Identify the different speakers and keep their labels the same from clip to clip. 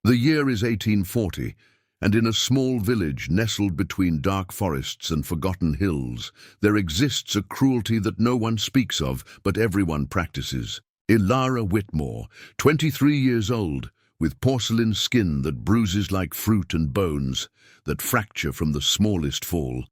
Speaker 1: The year is 1840, and in a small village nestled between dark forests and forgotten hills, there exists a cruelty that no one speaks of, but everyone practices. Elara Whitmore, 23 years old, with porcelain skin that bruises like fruit and bones that fracture from the smallest fall,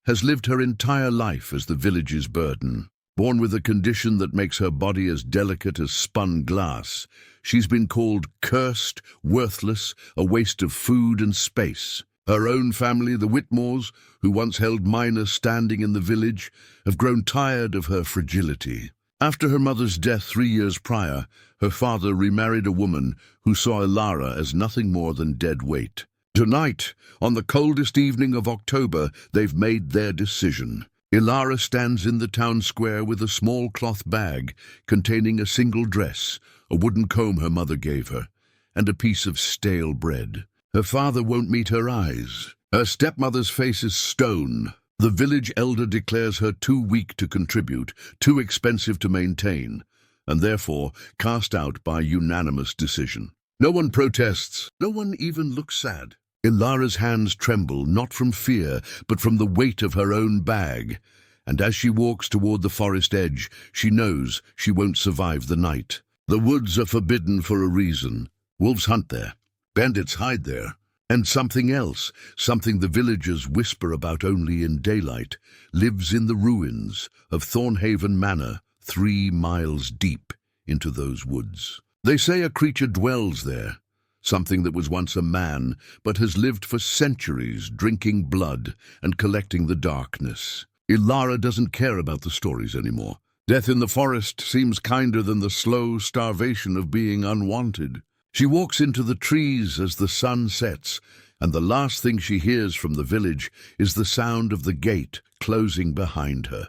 Speaker 1: has lived her entire life as the village's burden. Born with a condition that makes her body as delicate as spun glass, she's been called cursed, worthless, a waste of food and space. Her own family, the Whitmores, who once held minor standing in the village, have grown tired of her fragility. After her mother's death 3 years prior, her father remarried a woman who saw Elara as nothing more than dead weight. Tonight, on the coldest evening of October, they've made their decision. Elara stands in the town square with a small cloth bag containing a single dress, a wooden comb her mother gave her, and a piece of stale bread. Her father won't meet her eyes. Her stepmother's face is stone. The village elder declares her too weak to contribute, too expensive to maintain, and therefore cast out by unanimous decision. No one protests. No one even looks sad. Elara's hands tremble, not from fear, but from the weight of her own bag, and as she walks toward the forest edge, she knows she won't survive the night. The woods are forbidden for a reason. Wolves hunt there. Bandits hide there. And something else, something the villagers whisper about only in daylight, lives in the ruins of Thornhaven Manor, 3 miles deep into those woods. They say a creature dwells there, something that was once a man, but has lived for centuries drinking blood and collecting the darkness. Elara doesn't care about the stories anymore. Death in the forest seems kinder than the slow starvation of being unwanted. She walks into the trees as the sun sets, and the last thing she hears from the village is the sound of the gate closing behind her.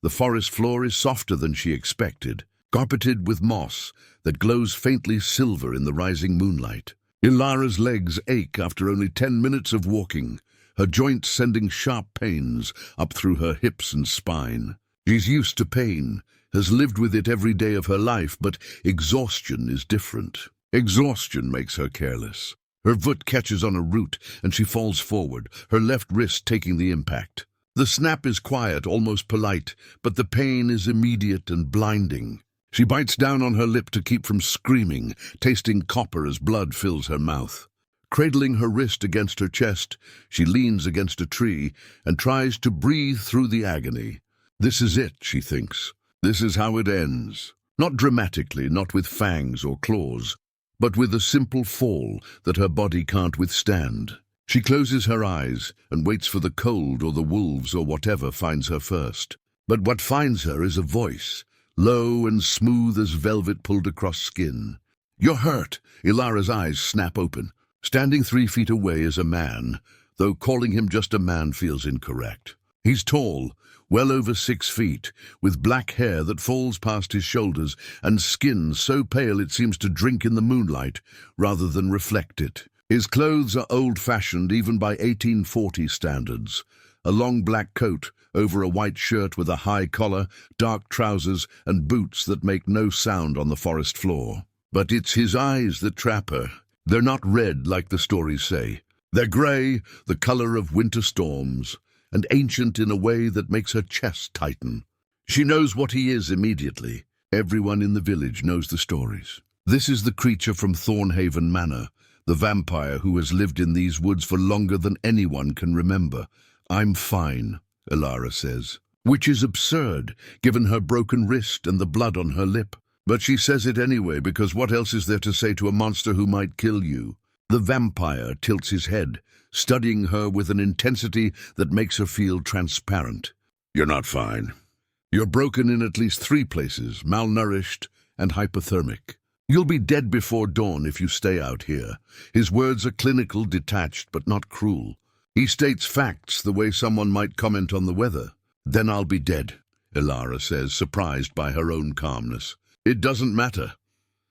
Speaker 1: The forest floor is softer than she expected, carpeted with moss that glows faintly silver in the rising moonlight. Elara's legs ache after only 10 minutes of walking, her joints sending sharp pains up through her hips and spine. She's used to pain, has lived with it every day of her life, but exhaustion is different. Exhaustion makes her careless. Her foot catches on a root and she falls forward, her left wrist taking the impact. The snap is quiet, almost polite, but the pain is immediate and blinding. She bites down on her lip to keep from screaming, tasting copper as blood fills her mouth. Cradling her wrist against her chest, she leans against a tree and tries to breathe through the agony. This is it, she thinks. This is how it ends. Not dramatically, not with fangs or claws, but with a simple fall that her body can't withstand. She closes her eyes and waits for the cold or the wolves or whatever finds her first. But what finds her is a voice, low and smooth as velvet pulled across skin. "You're hurt." Elara's eyes snap open. Standing 3 feet away is a man, though calling him just a man feels incorrect. He's tall, well over 6 feet, with black hair that falls past his shoulders and skin so pale it seems to drink in the moonlight rather than reflect it. His clothes are old-fashioned even by 1840 standards. A long black coat over a white shirt with a high collar, dark trousers and boots that make no sound on the forest floor. But it's his eyes that trap her. They're not red like the stories say. They're grey, the color of winter storms, and ancient in a way that makes her chest tighten. She knows what he is immediately. Everyone in the village knows the stories. This is the creature from Thornhaven Manor, the vampire who has lived in these woods for longer than anyone can remember. "I'm fine," Elara says, which is absurd, given her broken wrist and the blood on her lip. But she says it anyway, because what else is there to say to a monster who might kill you? The vampire tilts his head, studying her with an intensity that makes her feel transparent. "You're not fine. You're broken in at least 3 places, malnourished and hypothermic. You'll be dead before dawn if you stay out here." His words are clinical, detached, but not cruel. He states facts the way someone might comment on the weather. "Then I'll be dead," Elara says, surprised by her own calmness. "It doesn't matter."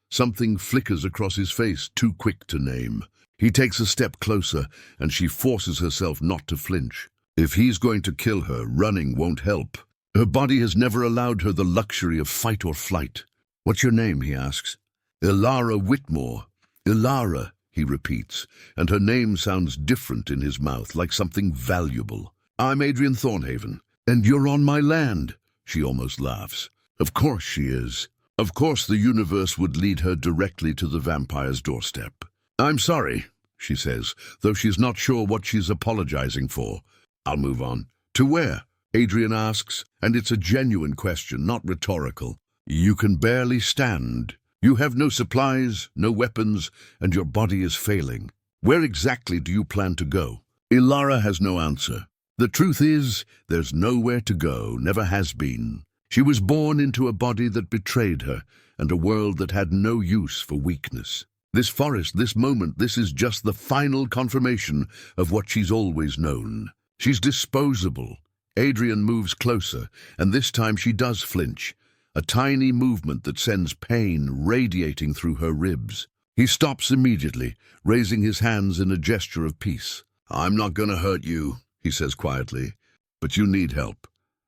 Speaker 1: Something flickers across his face, too quick to name. He takes a step closer, and she forces herself not to flinch. If he's going to kill her, running won't help. Her body has never allowed her the luxury of fight or flight. "What's your name?" he asks. "Elara Whitmore." "Elara," he repeats, and her name sounds different in his mouth, like something valuable. I'm Adrian Thornhaven, and you're on my land, she almost laughs. Of course she is. Of course the universe would lead her directly to the vampire's doorstep. I'm sorry, she says, though she's not sure what she's apologizing for. I'll move on. To where? Adrian asks, and it's a genuine question, not rhetorical. You can barely stand. You have no supplies, no weapons, and your body is failing. Where exactly do you plan to go? Elara has no answer. The truth is, there's nowhere to go, never has been. She was born into a body that betrayed her, and a world that had no use for weakness. This forest, this moment, this is just the final confirmation of what she's always known. She's disposable. Adrian moves closer, and this time she does flinch. A tiny movement that sends pain radiating through her ribs. He stops immediately, raising his hands in a gesture of peace. I'm not going to hurt you, he says quietly, but you need help.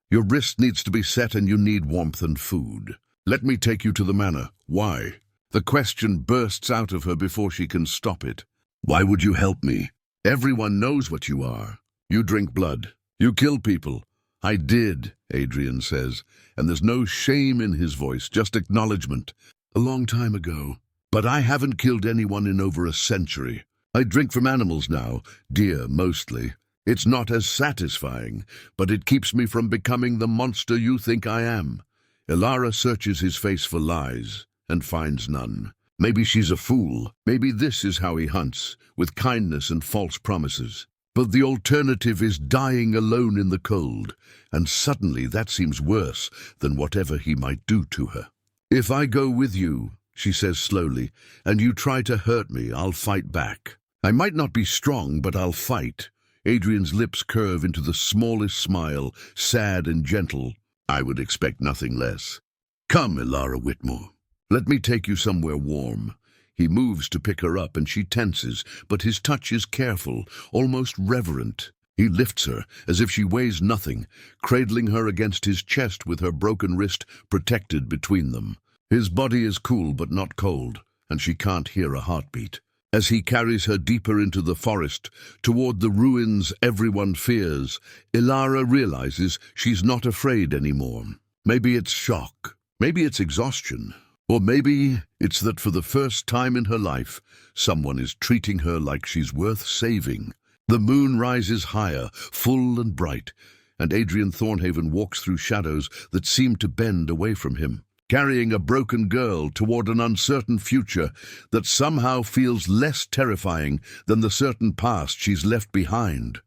Speaker 1: Your wrist needs to be set and you need warmth and food. Let me take you to the manor. Why? The question bursts out of her before she can stop it. Why would you help me? Everyone knows what you are. You drink blood. You kill people. I did, Adrian says, and there's no shame in his voice, just acknowledgement. A long time ago. But I haven't killed anyone in over a century. I drink from animals now, deer mostly. It's not as satisfying, but it keeps me from becoming the monster you think I am. Elara searches his face for lies, and finds none. Maybe she's a fool. Maybe this is how he hunts, with kindness and false promises. But the alternative is dying alone in the cold, and suddenly that seems worse than whatever he might do to her. If I go with you, she says slowly, and you try to hurt me, I'll fight back. I might not be strong, but I'll fight. Adrian's lips curve into the smallest smile, sad and gentle. I would expect nothing less. Come, Elara Whitmore. Let me take you somewhere warm. He moves to pick her up and she tenses, but his touch is careful, almost reverent. He lifts her as if she weighs nothing, cradling her against his chest with her broken wrist protected between them. His body is cool but not cold, and she can't hear a heartbeat. As he carries her deeper into the forest, toward the ruins everyone fears, Elara realizes she's not afraid anymore. Maybe it's shock, maybe it's exhaustion, or maybe it's that for the first time in her life, someone is treating her like she's worth saving. The moon rises higher, full and bright, and Adrian Thornhaven walks through shadows that seem to bend away from him, carrying a broken girl toward an uncertain future that somehow feels less terrifying than the certain past she's left behind.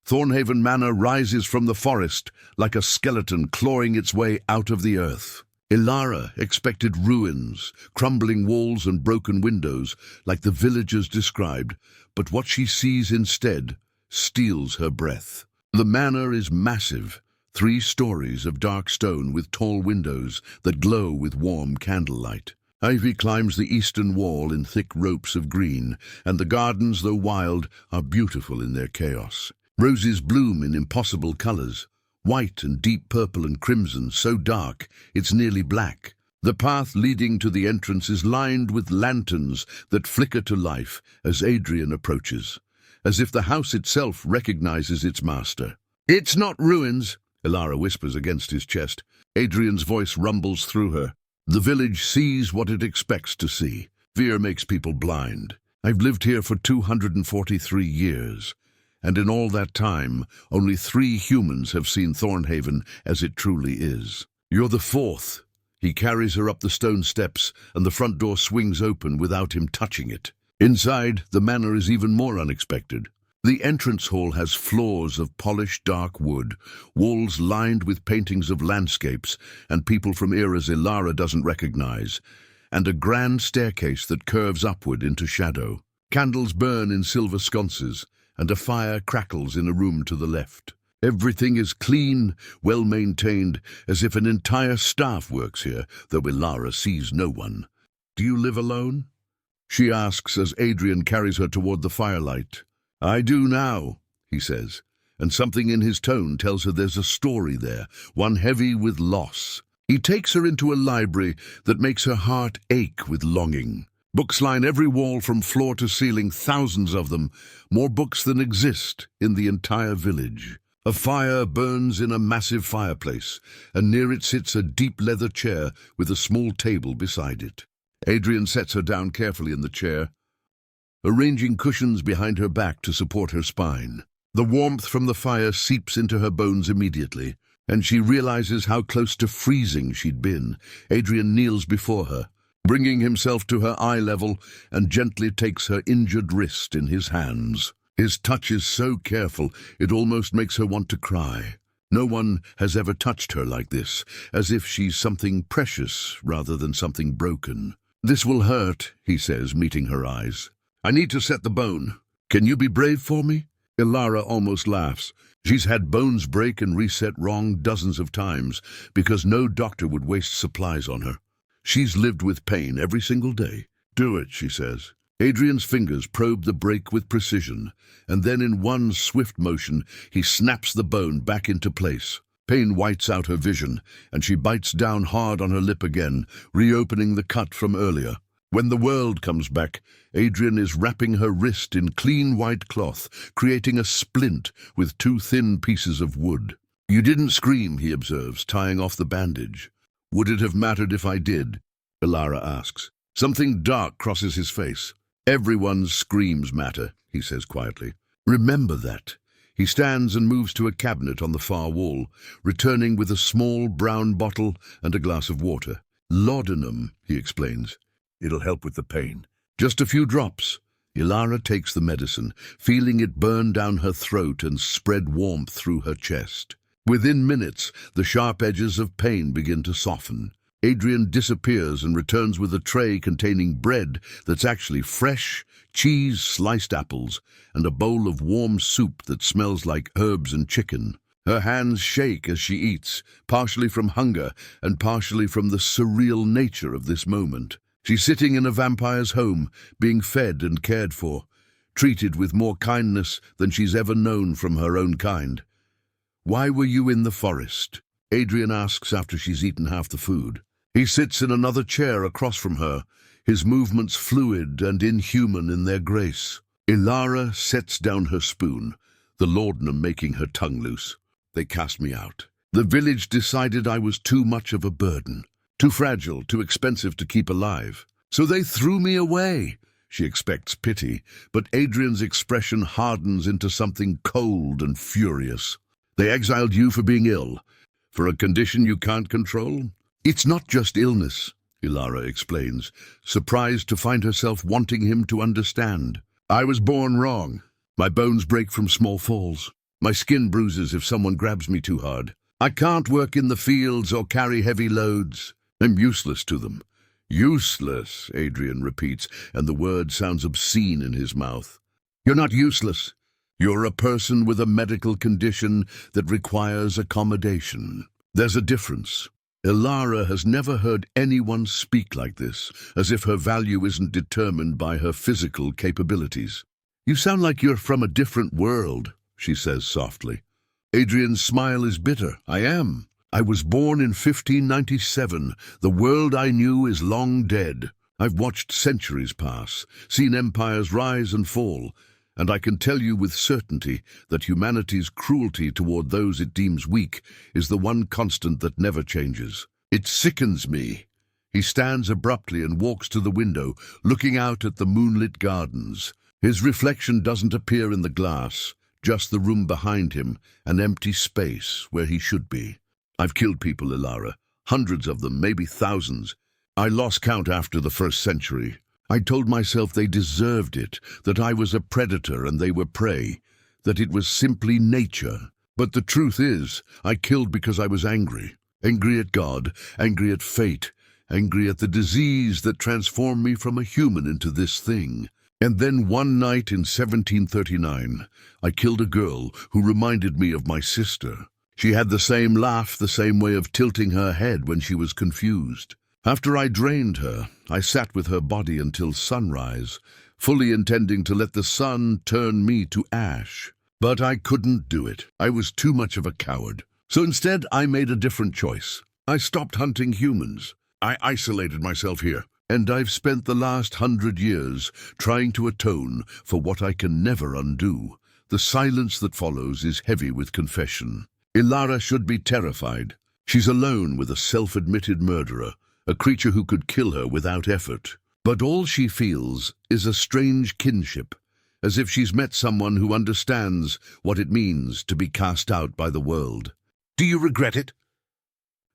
Speaker 1: Thornhaven Manor rises from the forest like a skeleton clawing its way out of the earth. Elara expected ruins, crumbling walls and broken windows, like the villagers described, but what she sees instead steals her breath. The manor is massive, 3 stories of dark stone with tall windows that glow with warm candlelight. Ivy climbs the eastern wall in thick ropes of green, and the gardens, though wild, are beautiful in their chaos. Roses bloom in impossible colors, white and deep purple and crimson, so dark it's nearly black. The path leading to the entrance is lined with lanterns that flicker to life as Adrian approaches, as if the house itself recognizes its master. It's not ruins, Elara whispers against his chest. Adrian's voice rumbles through her. The village sees what it expects to see. Fear makes people blind. I've lived here for 243 years. And in all that time, only 3 humans have seen Thornhaven as it truly is. You're the 4th. He carries her up the stone steps, and the front door swings open without him touching it. Inside, the manor is even more unexpected. The entrance hall has floors of polished dark wood, walls lined with paintings of landscapes and people from eras Elara doesn't recognize, and a grand staircase that curves upward into shadow. Candles burn in silver sconces, and a fire crackles in a room to the left. Everything is clean, well-maintained, as if an entire staff works here, though Elara sees no one. Do you live alone? She asks as Adrian carries her toward the firelight. I do now, he says, and something in his tone tells her there's a story there, one heavy with loss. He takes her into a library that makes her heart ache with longing. Books line every wall from floor to ceiling, thousands of them, more books than exist in the entire village. A fire burns in a massive fireplace, and near it sits a deep leather chair with a small table beside it. Adrian sets her down carefully in the chair, arranging cushions behind her back to support her spine. The warmth from the fire seeps into her bones immediately, and she realizes how close to freezing she'd been. Adrian kneels before her, bringing himself to her eye level, and gently takes her injured wrist in his hands. His touch is so careful, it almost makes her want to cry. No one has ever touched her like this, as if she's something precious rather than something broken. "This will hurt," he says, meeting her eyes. "I need to set the bone. Can you be brave for me?" Elara almost laughs. She's had bones break and reset wrong dozens of times because no doctor would waste supplies on her. She's lived with pain every single day. "Do it," she says. Adrian's fingers probe the break with precision, and then in one swift motion, he snaps the bone back into place. Pain whites out her vision, and she bites down hard on her lip again, reopening the cut from earlier. When the world comes back, Adrian is wrapping her wrist in clean white cloth, creating a splint with two thin pieces of wood. "You didn't scream," he observes, tying off the bandage. "Would it have mattered if I did?" Elara asks. Something dark crosses his face. "Everyone's screams matter," he says quietly. "Remember that." He stands and moves to a cabinet on the far wall, returning with a small brown bottle and a glass of water. "Laudanum," he explains. "It'll help with the pain. Just a few drops." Elara takes the medicine, feeling it burn down her throat and spread warmth through her chest. Within minutes, the sharp edges of pain begin to soften. Adrian disappears and returns with a tray containing bread that's actually fresh, cheese, sliced apples, and a bowl of warm soup that smells like herbs and chicken. Her hands shake as she eats, partially from hunger and partially from the surreal nature of this moment. She's sitting in a vampire's home, being fed and cared for, treated with more kindness than she's ever known from her own kind. "Why were you in the forest?" Adrian asks after she's eaten half the food. He sits in another chair across from her, his movements fluid and inhuman in their grace. Elara sets down her spoon, the laudanum making her tongue loose. "They cast me out. The village decided I was too much of a burden, too fragile, too expensive to keep alive. So they threw me away." She expects pity, but Adrian's expression hardens into something cold and furious. "They exiled you for being ill, for a condition you can't control?" "It's not just illness," Elara explains, surprised to find herself wanting him to understand. "I was born wrong. My bones break from small falls. My skin bruises if someone grabs me too hard. I can't work in the fields or carry heavy loads. I'm useless to them." "Useless," Adrian repeats, and the word sounds obscene in his mouth. "You're not useless. You're a person with a medical condition that requires accommodation. There's a difference." Elara has never heard anyone speak like this, as if her value isn't determined by her physical capabilities. "You sound like you're from a different world," she says softly. Adrian's smile is bitter. "I am. I was born in 1597. The world I knew is long dead. I've watched centuries pass, seen empires rise and fall, and I can tell you with certainty that humanity's cruelty toward those it deems weak is the one constant that never changes. It sickens me." He stands abruptly and walks to the window, looking out at the moonlit gardens. His reflection doesn't appear in the glass, just the room behind him, an empty space where he should be. "I've killed people, Elara. Hundreds of them, maybe thousands. I lost count after the first century. I told myself they deserved it, that I was a predator and they were prey, that it was simply nature. But the truth is, I killed because I was angry. Angry at God, angry at fate, angry at the disease that transformed me from a human into this thing. And then one night in 1739, I killed a girl who reminded me of my sister. She had the same laugh, the same way of tilting her head when she was confused. After I drained her, I sat with her body until sunrise, fully intending to let the sun turn me to ash. But I couldn't do it. I was too much of a coward. So instead, I made a different choice. I stopped hunting humans. I isolated myself here. And I've spent the last 100 years trying to atone for what I can never undo. The silence that follows is heavy with confession. Elara should be terrified. She's alone with a self-admitted murderer, a creature who could kill her without effort. But all she feels is a strange kinship, as if she's met someone who understands what it means to be cast out by the world. "Do you regret it?"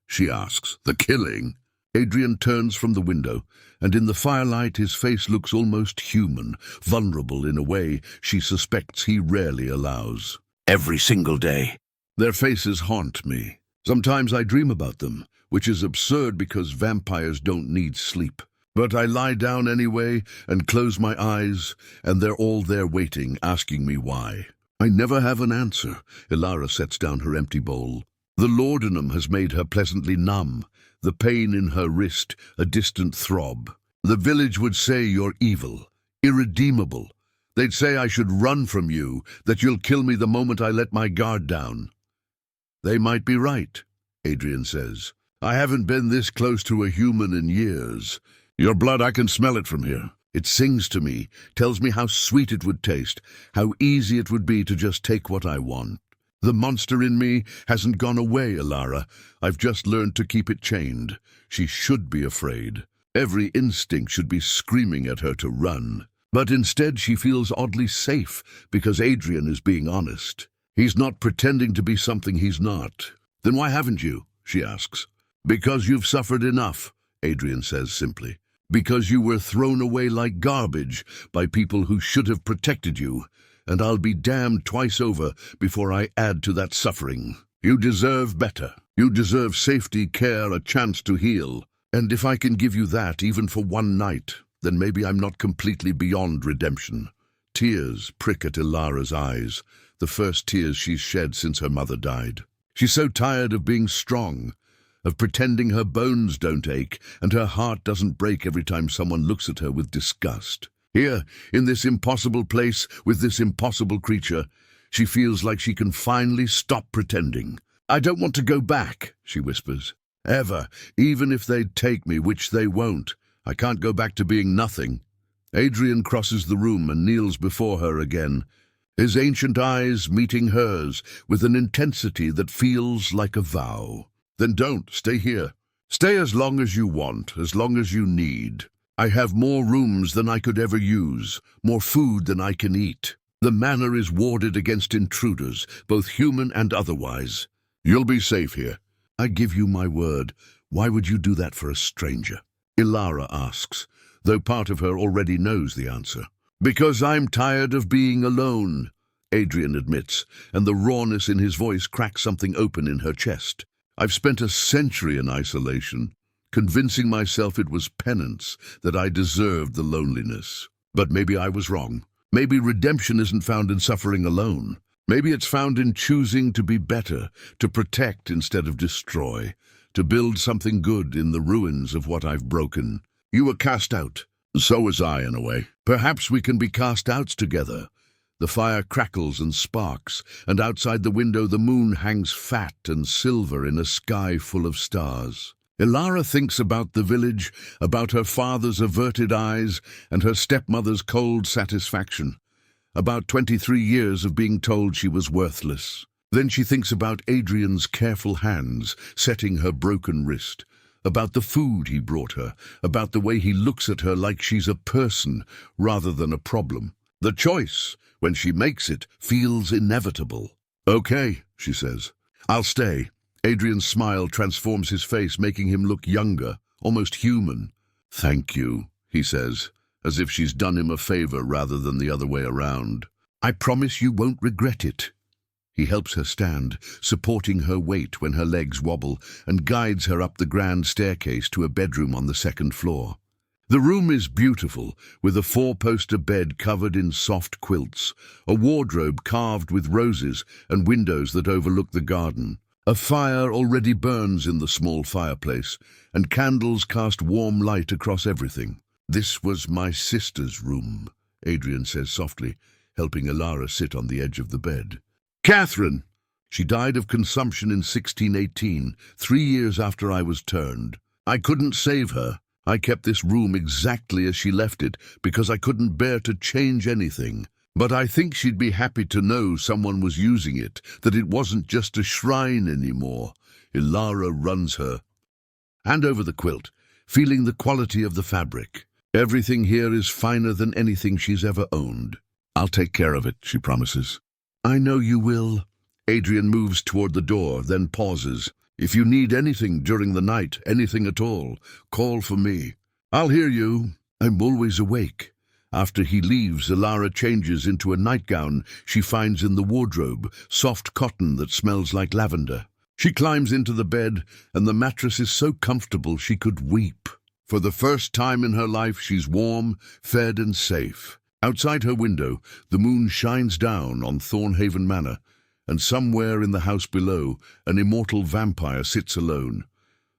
Speaker 1: she asks. "The killing?" Adrian turns from the window, and in the firelight his face looks almost human, vulnerable in a way she suspects he rarely allows.
Speaker 2: "Every single day."
Speaker 1: "Their faces haunt me. Sometimes I dream about them, which is absurd because vampires don't need sleep. But I lie down anyway and close my eyes, and they're all there waiting, asking me why. I never have an answer." Elara sets down her empty bowl. The laudanum has made her pleasantly numb, the pain in her wrist a distant throb. "The village would say you're evil, irredeemable. They'd say I should run from you, that you'll kill me the moment I let my guard down." "They might be right," Adrian says. "I haven't been this close to a human in years. Your blood, I can smell it from here. It sings to me, tells me how sweet it would taste, how easy it would be to just take what I want. The monster in me hasn't gone away, Elara. I've just learned to keep it chained. She should be afraid. Every instinct should be screaming at her to run. But instead she feels oddly safe because Adrian is being honest. He's not pretending to be something he's not. "Then why haven't you?" she asks. "Because you've suffered enough," Adrian says simply. "Because you were thrown away like garbage by people who should have protected you, and I'll be damned twice over before I add to that suffering. You deserve better. You deserve safety, care, a chance to heal. And if I can give you that, even for one night, then maybe I'm not completely beyond redemption." Tears prick at Elara's eyes, the first tears she's shed since her mother died. She's so tired of being strong, of pretending her bones don't ache and her heart doesn't break every time someone looks at her with disgust. Here, in this impossible place, with this impossible creature, she feels like she can finally stop pretending. "I don't want to go back," she whispers. "Ever, even if they'd take me, which they won't. I can't go back to being nothing." Adrian crosses the room and kneels before her again, his ancient eyes meeting hers with an intensity that feels like a vow. "Then don't. Stay here. Stay as long as you want, as long as you need. I have more rooms than I could ever use, more food than I can eat. The manor is warded against intruders, both human and otherwise. You'll be safe here." "I give you my word. Why would you do that for a stranger?" Elara asks, though part of her already knows the answer. "Because I'm tired of being alone," Adrian admits, and the rawness in his voice cracks something open in her chest. "I've spent a century in isolation, convincing myself it was penance, that I deserved the loneliness. But maybe I was wrong. Maybe redemption isn't found in suffering alone. Maybe it's found in choosing to be better, to protect instead of destroy, to build something good in the ruins of what I've broken. You were cast out. So was I, in a way. Perhaps we can be cast outs together." The fire crackles and sparks, and outside the window the moon hangs fat and silver in a sky full of stars. Elara thinks about the village, about her father's averted eyes and her stepmother's cold satisfaction, about 23 years of being told she was worthless. Then she thinks about Adrian's careful hands setting her broken wrist, about the food he brought her, about the way he looks at her like she's a person rather than a problem. The choice, when she makes it, feels inevitable. "Okay," she says. "I'll stay." Adrian's smile transforms his face, making him look younger, almost human. "Thank you," he says, as if she's done him a favor rather than the other way around. "I promise you won't regret it." He helps her stand, supporting her weight when her legs wobble, and guides her up the grand staircase to a bedroom on the second floor. The room is beautiful, with a four-poster bed covered in soft quilts, a wardrobe carved with roses, and windows that overlook the garden. A fire already burns in the small fireplace, and candles cast warm light across everything. "This was my sister's room," Adrian says softly, helping Elara sit on the edge of the bed. "Catherine! She died of consumption in 1618, 3 years after I was turned. I couldn't save her. I kept this room exactly as she left it because I couldn't bear to change anything. But I think she'd be happy to know someone was using it, that it wasn't just a shrine anymore. Elara runs her hand over the quilt, feeling the quality of the fabric. Everything here is finer than anything she's ever owned. I'll take care of it, she promises. I know you will. Adrian moves toward the door, then pauses. If you need anything during the night, anything at all, call for me. I'll hear you. I'm always awake. After he leaves, Elara changes into a nightgown she finds in the wardrobe, soft cotton that smells like lavender. She climbs into the bed, and the mattress is so comfortable she could weep. For the first time in her life, she's warm, fed, and safe. Outside her window, the moon shines down on Thornhaven Manor, and somewhere in the house below, an immortal vampire sits alone,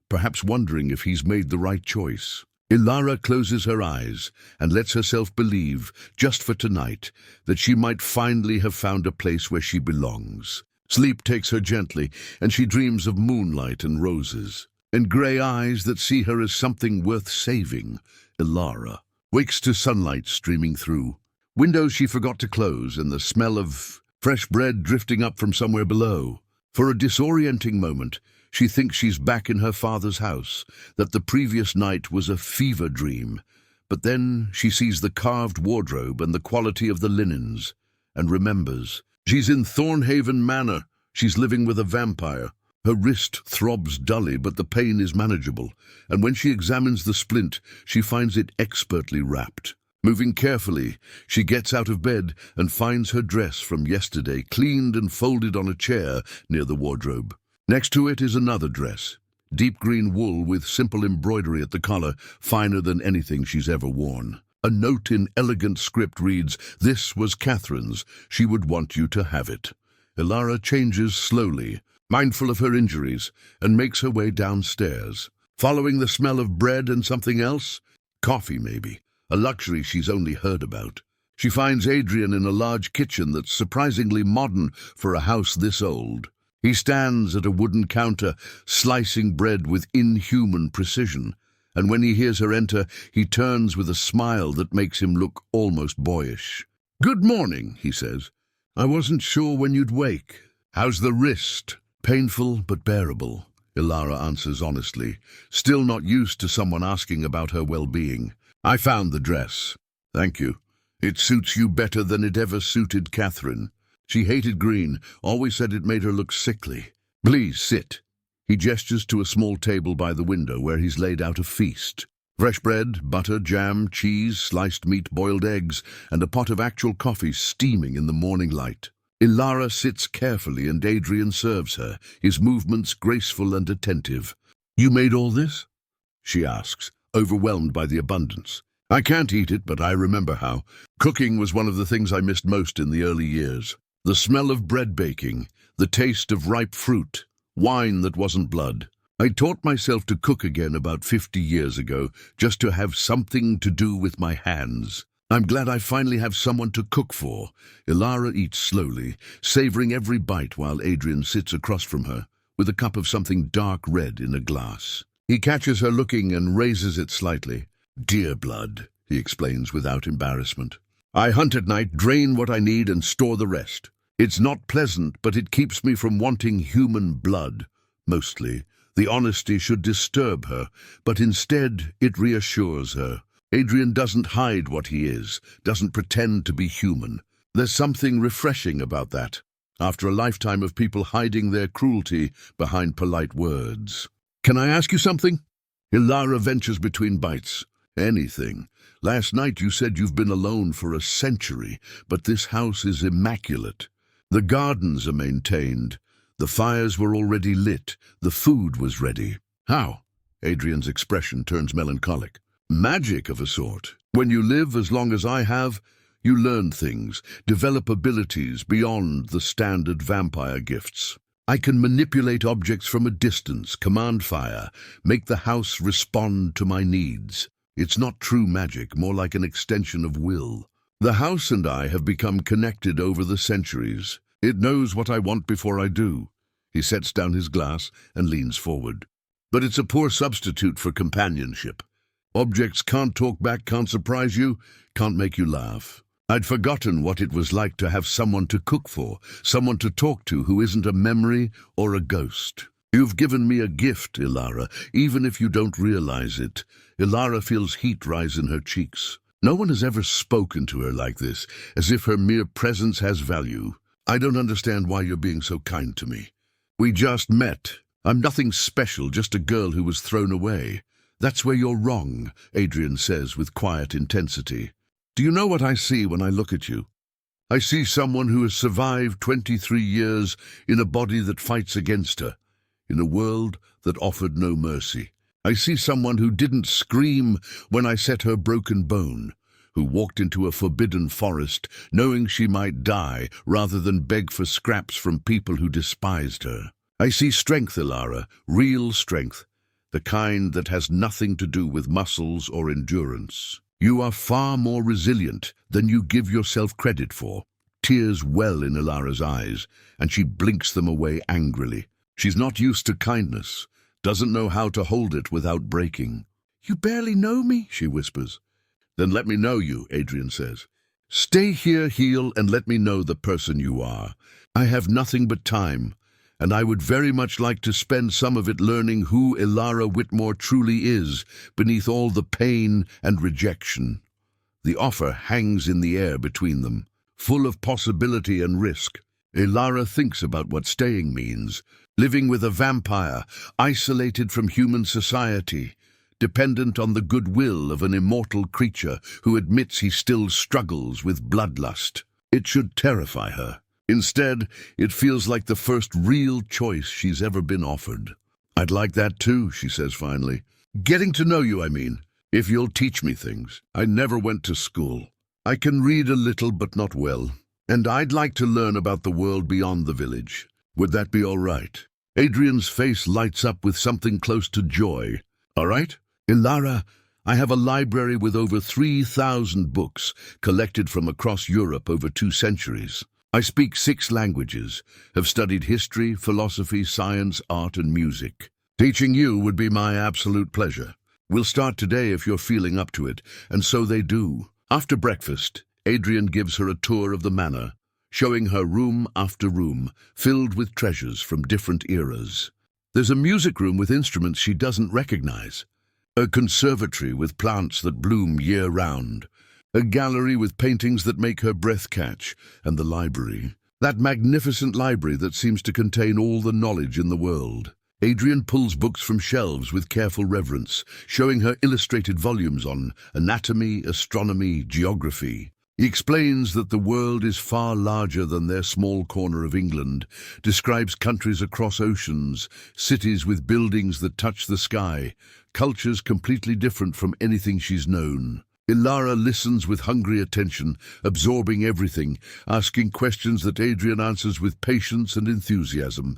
Speaker 1: perhaps wondering if he's made the right choice. Elara closes her eyes and lets herself believe, just for tonight, that she might finally have found a place where she belongs. Sleep takes her gently, and she dreams of moonlight and roses, and grey eyes that see her as something worth saving. Elara wakes to sunlight streaming through. Windows she forgot to close, and the smell of fresh bread drifting up from somewhere below. For a disorienting moment, she thinks she's back in her father's house, that the previous night was a fever dream. But then she sees the carved wardrobe and the quality of the linens, and remembers. She's in Thornhaven Manor. She's living with a vampire. Her wrist throbs dully, but the pain is manageable, and when she examines the splint, she finds it expertly wrapped. Moving carefully, she gets out of bed and finds her dress from yesterday cleaned and folded on a chair near the wardrobe. Next to it is another dress, deep green wool with simple embroidery at the collar, finer than anything she's ever worn. A note in elegant script reads, "This was Catherine's. She would want you to have it." Elara changes slowly, mindful of her injuries, and makes her way downstairs. Following the smell of bread and something else, coffee maybe, a luxury she's only heard about. She finds Adrian in a large kitchen that's surprisingly modern for a house this old. He stands at a wooden counter, slicing bread with inhuman precision, and when he hears her enter, he turns with a smile that makes him look almost boyish. "Good morning," he says. "I wasn't sure when you'd wake. How's the wrist?" "Painful but bearable," Elara answers honestly, still not used to someone asking about her well-being. "I found the dress." "Thank you. It suits you better than it ever suited Catherine. She hated green, always said it made her look sickly. Please sit." He gestures to a small table by the window where he's laid out a feast. Fresh bread, butter, jam, cheese, sliced meat, boiled eggs, and a pot of actual coffee steaming in the morning light. Elara sits carefully and Adrian serves her, his movements graceful and attentive. "You made all this?" she asks, overwhelmed by the abundance. "I can't eat it, but I remember how. Cooking was one of the things I missed most in the early years. The smell of bread baking, the taste of ripe fruit, wine that wasn't blood. I taught myself to cook again about 50 years ago, just to have something to do with my hands. I'm glad I finally have someone to cook for." Elara eats slowly, savoring every bite while Adrian sits across from her, with a cup of something dark red in a glass. He catches her looking and raises it slightly. "Deer blood," he explains without embarrassment. "I hunt at night, drain what I need, and store the rest. It's not pleasant, but it keeps me from wanting human blood, mostly. The honesty should disturb her, but instead it reassures her. Adrian doesn't hide what he is, doesn't pretend to be human. There's something refreshing about that, after a lifetime of people hiding their cruelty behind polite words. "Can I ask you something?" Elara ventures between bites. "Anything. Last night you said you've been alone for a century, but this house is immaculate. The gardens are maintained. The fires were already lit. The food was ready." "How?" Adrian's expression turns melancholic. "Magic of a sort. When you live as long as I have, you learn things, develop abilities beyond the standard vampire gifts. I can manipulate objects from a distance, command fire, make the house respond to my needs. It's not true magic, more like an extension of will. The house and I have become connected over the centuries. It knows what I want before I do." He sets down his glass and leans forward. "But it's a poor substitute for companionship. Objects can't talk back, can't surprise you, can't make you laugh. I'd forgotten what it was like to have someone to cook for, someone to talk to who isn't a memory or a ghost. You've given me a gift, Elara, even if you don't realize it. Elara feels heat rise in her cheeks. No one has ever spoken to her like this, as if her mere presence has value. I don't understand why you're being so kind to me. We just met. I'm nothing special, just a girl who was thrown away. That's where you're wrong, Adrian says with quiet intensity. Do you know what I see when I look at you? I see someone who has survived 23 years in a body that fights against her, in a world that offered no mercy. I see someone who didn't scream when I set her broken bone, who walked into a forbidden forest knowing she might die rather than beg for scraps from people who despised her. I see strength, Elara, real strength, the kind that has nothing to do with muscles or endurance. You are far more resilient than you give yourself credit for. Tears well in Elara's eyes, and she blinks them away angrily. She's not used to kindness, doesn't know how to hold it without breaking. You barely know me, she whispers. Then let me know you, Adrian says. Stay here, heal, and let me know the person you are. I have nothing but time, and I would very much like to spend some of it learning who Elara Whitmore truly is, beneath all the pain and rejection. The offer hangs in the air between them, full of possibility and risk. Elara thinks about what staying means, living with a vampire, isolated from human society, dependent on the goodwill of an immortal creature who admits he still struggles with bloodlust. It should terrify her. Instead, it feels like the first real choice she's ever been offered. I'd like that too, she says finally. Getting to know you, I mean, if you'll teach me things. I never went to school. I can read a little but not well, and I'd like to learn about the world beyond the village. Would that be all right? Adrian's face lights up with something close to joy. All right? Elara, I have a library with over 3,000 books collected from across Europe over 2 centuries. I speak 6 languages, have studied history, philosophy, science, art, and music. Teaching you would be my absolute pleasure. We'll start today if you're feeling up to it, and so they do. After breakfast, Adrian gives her a tour of the manor, showing her room after room, filled with treasures from different eras. There's a music room with instruments she doesn't recognize, a conservatory with plants that bloom year-round, a gallery with paintings that make her breath catch, and the library. That magnificent library that seems to contain all the knowledge in the world. Adrian pulls books from shelves with careful reverence, showing her illustrated volumes on anatomy, astronomy, geography. He explains that the world is far larger than their small corner of England, describes countries across oceans, cities with buildings that touch the sky, cultures completely different from anything she's known. Elara listens with hungry attention, absorbing everything, asking questions that Adrian answers with patience and enthusiasm.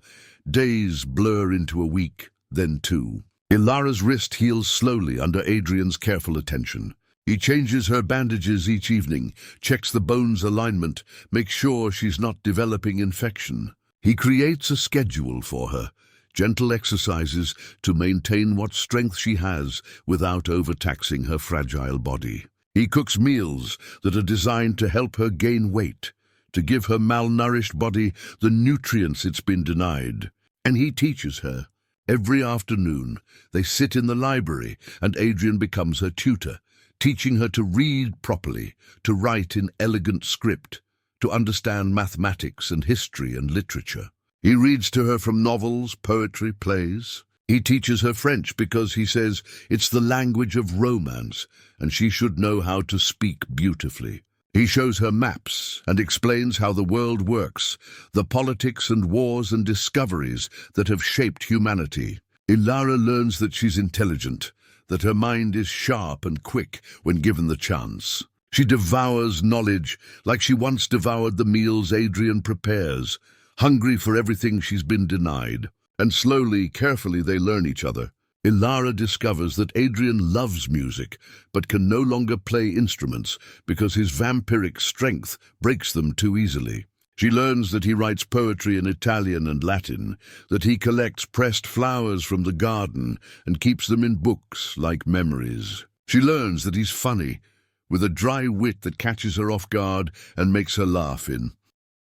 Speaker 1: Days blur into a week, then 2. Elara's wrist heals slowly under Adrian's careful attention. He changes her bandages each evening, checks the bone's alignment, makes sure she's not developing infection. He creates a schedule for her, gentle exercises to maintain what strength she has without overtaxing her fragile body. He cooks meals that are designed to help her gain weight, to give her malnourished body the nutrients it's been denied. And he teaches her. Every afternoon, they sit in the library and Adrian becomes her tutor, teaching her to read properly, to write in elegant script, to understand mathematics and history and literature. He reads to her from novels, poetry, plays. He teaches her French because he says it's the language of romance and she should know how to speak beautifully. He shows her maps and explains how the world works, the politics and wars and discoveries that have shaped humanity. Elara learns that she's intelligent, that her mind is sharp and quick when given the chance. She devours knowledge like she once devoured the meals Adrian prepares, hungry for everything she's been denied. And slowly, carefully, they learn each other. Elara discovers that Adrian loves music, but can no longer play instruments because his vampiric strength breaks them too easily. She learns that he writes poetry in Italian and Latin, that he collects pressed flowers from the garden and keeps them in books like memories. She learns that he's funny, with a dry wit that catches her off guard and makes her laugh in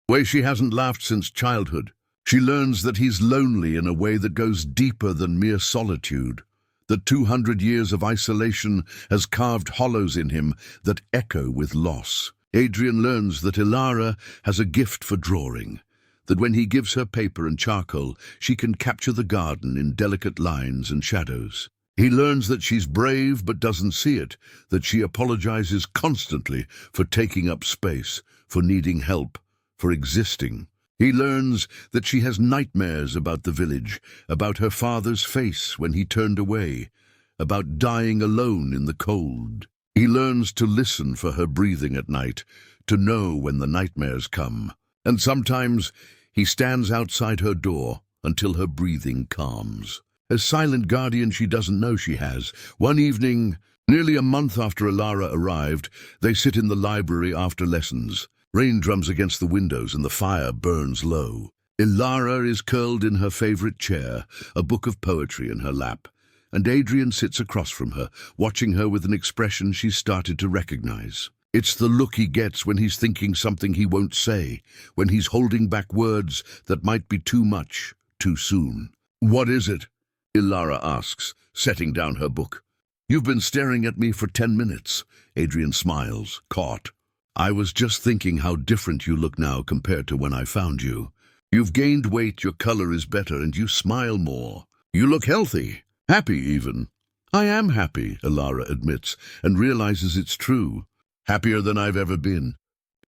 Speaker 1: a way she hasn't laughed since childhood. She learns that he's lonely in a way that goes deeper than mere solitude, that 200 years of isolation has carved hollows in him that echo with loss. Adrian learns that Elara has a gift for drawing, that when he gives her paper and charcoal, she can capture the garden in delicate lines and shadows. He learns that she's brave but doesn't see it, that she apologizes constantly for taking up space, for needing help, for existing. He learns that she has nightmares about the village, about her father's face when he turned away, about dying alone in the cold. He learns to listen for her breathing at night, to know when the nightmares come. And sometimes he stands outside her door until her breathing calms. A silent guardian she doesn't know she has. One evening, nearly a month after Elara arrived, they sit in the library after lessons. Rain drums against the windows and the fire burns low. Elara is curled in her favorite chair, a book of poetry in her lap, and Adrian sits across from her, watching her with an expression she's started to recognize. It's the look he gets when he's thinking something he won't say, when he's holding back words that might be too much, too soon. "What is it?" Elara asks, setting down her book. "You've been staring at me for 10 minutes. Adrian smiles, caught. "I was just thinking how different you look now compared to when I found you. You've gained weight, your color is better, and you smile more. You look healthy, happy even." "I am happy," Elara admits, and realizes it's true. "Happier than I've ever been."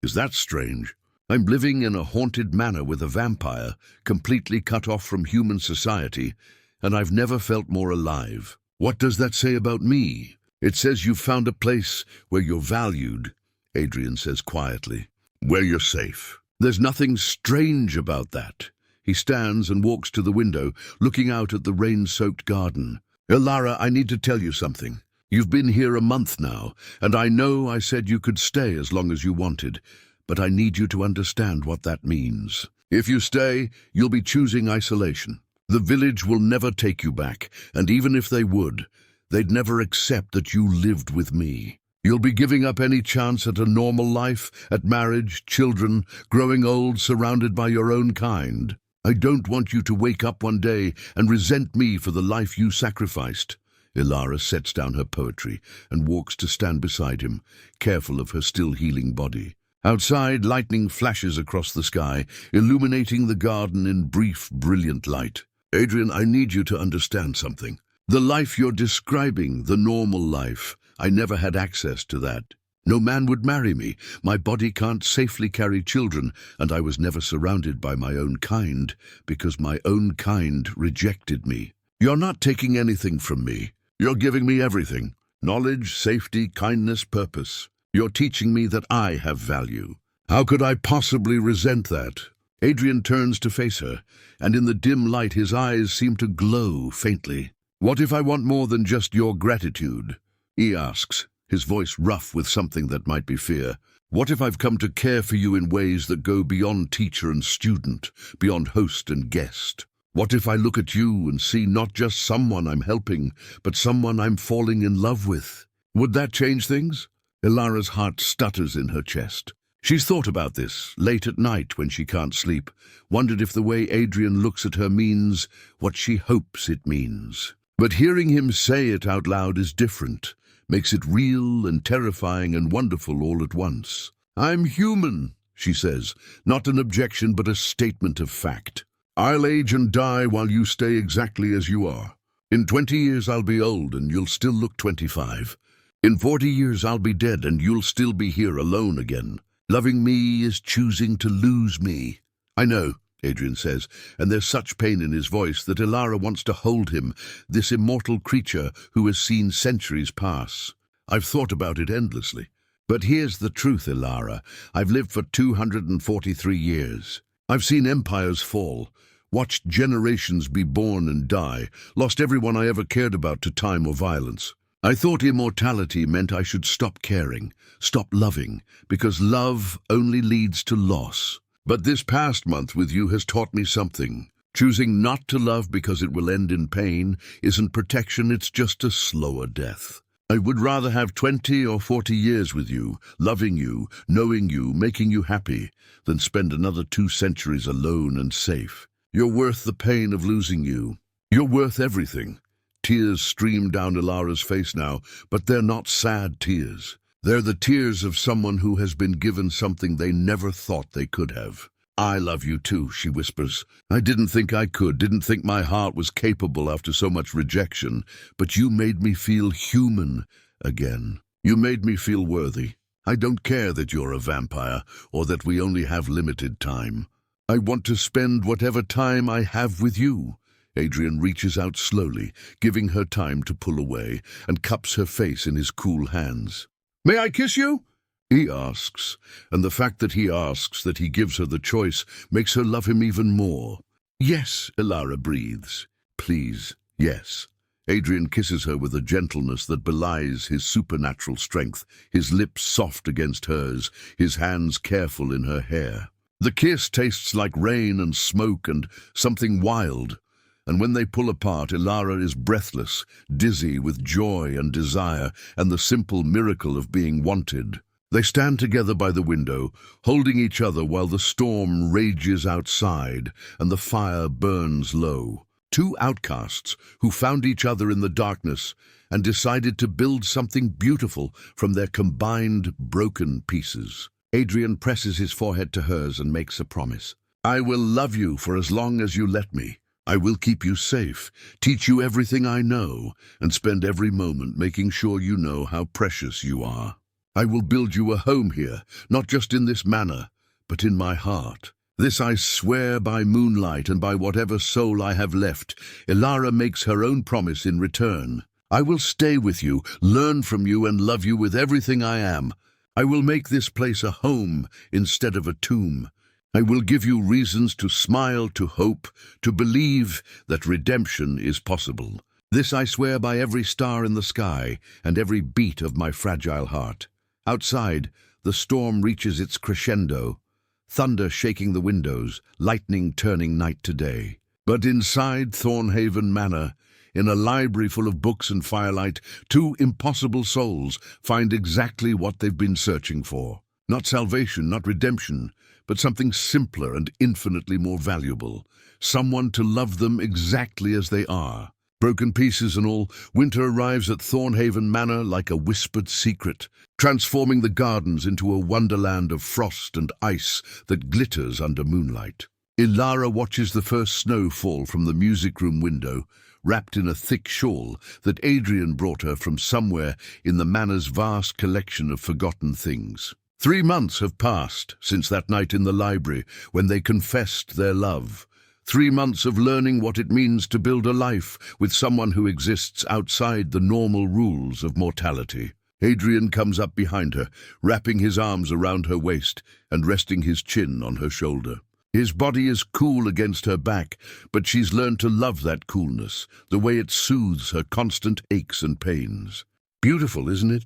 Speaker 1: "Is that strange? I'm living in a haunted manor with a vampire, completely cut off from human society, and I've never felt more alive." "What does that say about me?" "It says you've found a place where you're valued," Adrian says quietly. "Where you're safe." There's nothing strange about that. He stands and walks to the window, looking out at the rain-soaked garden. "Elara, I need to tell you something. You've been here a month now, and I know I said you could stay as long as you wanted, but I need you to understand what that means. If you stay, you'll be choosing isolation. The village will never take you back, and even if they would, they'd never accept that you lived with me. You'll be giving up any chance at a normal life, at marriage, children, growing old, surrounded by your own kind. I don't want you to wake up one day and resent me for the life you sacrificed." Elara sets down her poetry and walks to stand beside him, careful of her still healing body. Outside, lightning flashes across the sky, illuminating the garden in brief, brilliant light. "Adrian, I need you to understand something. The life you're describing, the normal life, I never had access to that. No man would marry me. My body can't safely carry children, and I was never surrounded by my own kind, because my own kind rejected me. You're not taking anything from me. You're giving me everything. Knowledge, safety, kindness, purpose. You're teaching me that I have value. How could I possibly resent that?" Adrian turns to face her, and in the dim light his eyes seem to glow faintly. "What if I want more than just your gratitude?" he asks, his voice rough with something that might be fear. "What if I've come to care for you in ways that go beyond teacher and student, beyond host and guest? What if I look at you and see not just someone I'm helping, but someone I'm falling in love with? Would that change things?" Elara's heart stutters in her chest. She's thought about this, late at night when she can't sleep, wondered if the way Adrian looks at her means what she hopes it means. But hearing him say it out loud is different, makes it real and terrifying and wonderful all at once. "I'm human," she says, not an objection but a statement of fact. "I'll age and die while you stay exactly as you are. In 20 years I'll be old and you'll still look 25. In 40 years I'll be dead and you'll still be here alone again. Loving me is choosing to lose me." "I know," Adrian says, and there's such pain in his voice that Elara wants to hold him, this immortal creature who has seen centuries pass. "I've thought about it endlessly. But here's the truth, Elara. I've lived for 243 years. I've seen empires fall, watched generations be born and die, lost everyone I ever cared about to time or violence. I thought immortality meant I should stop caring, stop loving, because love only leads to loss. But this past month with you has taught me something. Choosing not to love because it will end in pain isn't protection, it's just a slower death. I would rather have 20 or 40 years with you, loving you, knowing you, making you happy, than spend another 2 centuries alone and safe. You're worth the pain of losing you. You're worth everything. Tears stream down Elara's face now, but they're not sad tears. They're the tears of someone who has been given something they never thought they could have. I love you too, she whispers. I didn't think I could, didn't think my heart was capable after so much rejection, but you made me feel human again. You made me feel worthy. I don't care that you're a vampire or that we only have limited time. I want to spend whatever time I have with you. Adrian reaches out slowly, giving her time to pull away, and cups her face in his cool hands. May I kiss you? He asks, and the fact that he asks, that he gives her the choice, makes her love him even more. Yes, Elara breathes. Please, yes. Adrian kisses her with a gentleness that belies his supernatural strength, his lips soft against hers, his hands careful in her hair. The kiss tastes like rain and smoke and something wild, and when they pull apart, Elara is breathless, dizzy with joy and desire and the simple miracle of being wanted. They stand together by the window, holding each other while the storm rages outside and the fire burns low. Two outcasts who found each other in the darkness and decided to build something beautiful from their combined broken pieces. Adrian presses his forehead to hers and makes a promise. I will love you for as long as you let me. I will keep you safe, teach you everything I know, and spend every moment making sure you know how precious you are. I will build you a home here, not just in this manor, but in my heart. This I swear by moonlight and by whatever soul I have left. Elara makes her own promise in return. I will stay with you, learn from you, and love you with everything I am. I will make this place a home instead of a tomb. I will give you reasons to smile, to hope, to believe that redemption is possible. This I swear by every star in the sky and every beat of my fragile heart. Outside, the storm reaches its crescendo, thunder shaking the windows, lightning turning night to day. But inside Thornhaven Manor, in a library full of books and firelight, two impossible souls find exactly what they've been searching for. Not salvation, not redemption, but something simpler and infinitely more valuable. Someone to love them exactly as they are. Broken pieces and all, winter arrives at Thornhaven Manor like a whispered secret, transforming the gardens into a wonderland of frost and ice that glitters under moonlight. Elara watches the first snow fall from the music room window, wrapped in a thick shawl that Adrian brought her from somewhere in the manor's vast collection of forgotten things. 3 months have passed since that night in the library when they confessed their love. 3 months of learning what it means to build a life with someone who exists outside the normal rules of mortality. Adrian comes up behind her, wrapping his arms around her waist and resting his chin on her shoulder. His body is cool against her back, but she's learned to love that coolness, the way it soothes her constant aches and pains. Beautiful, isn't it?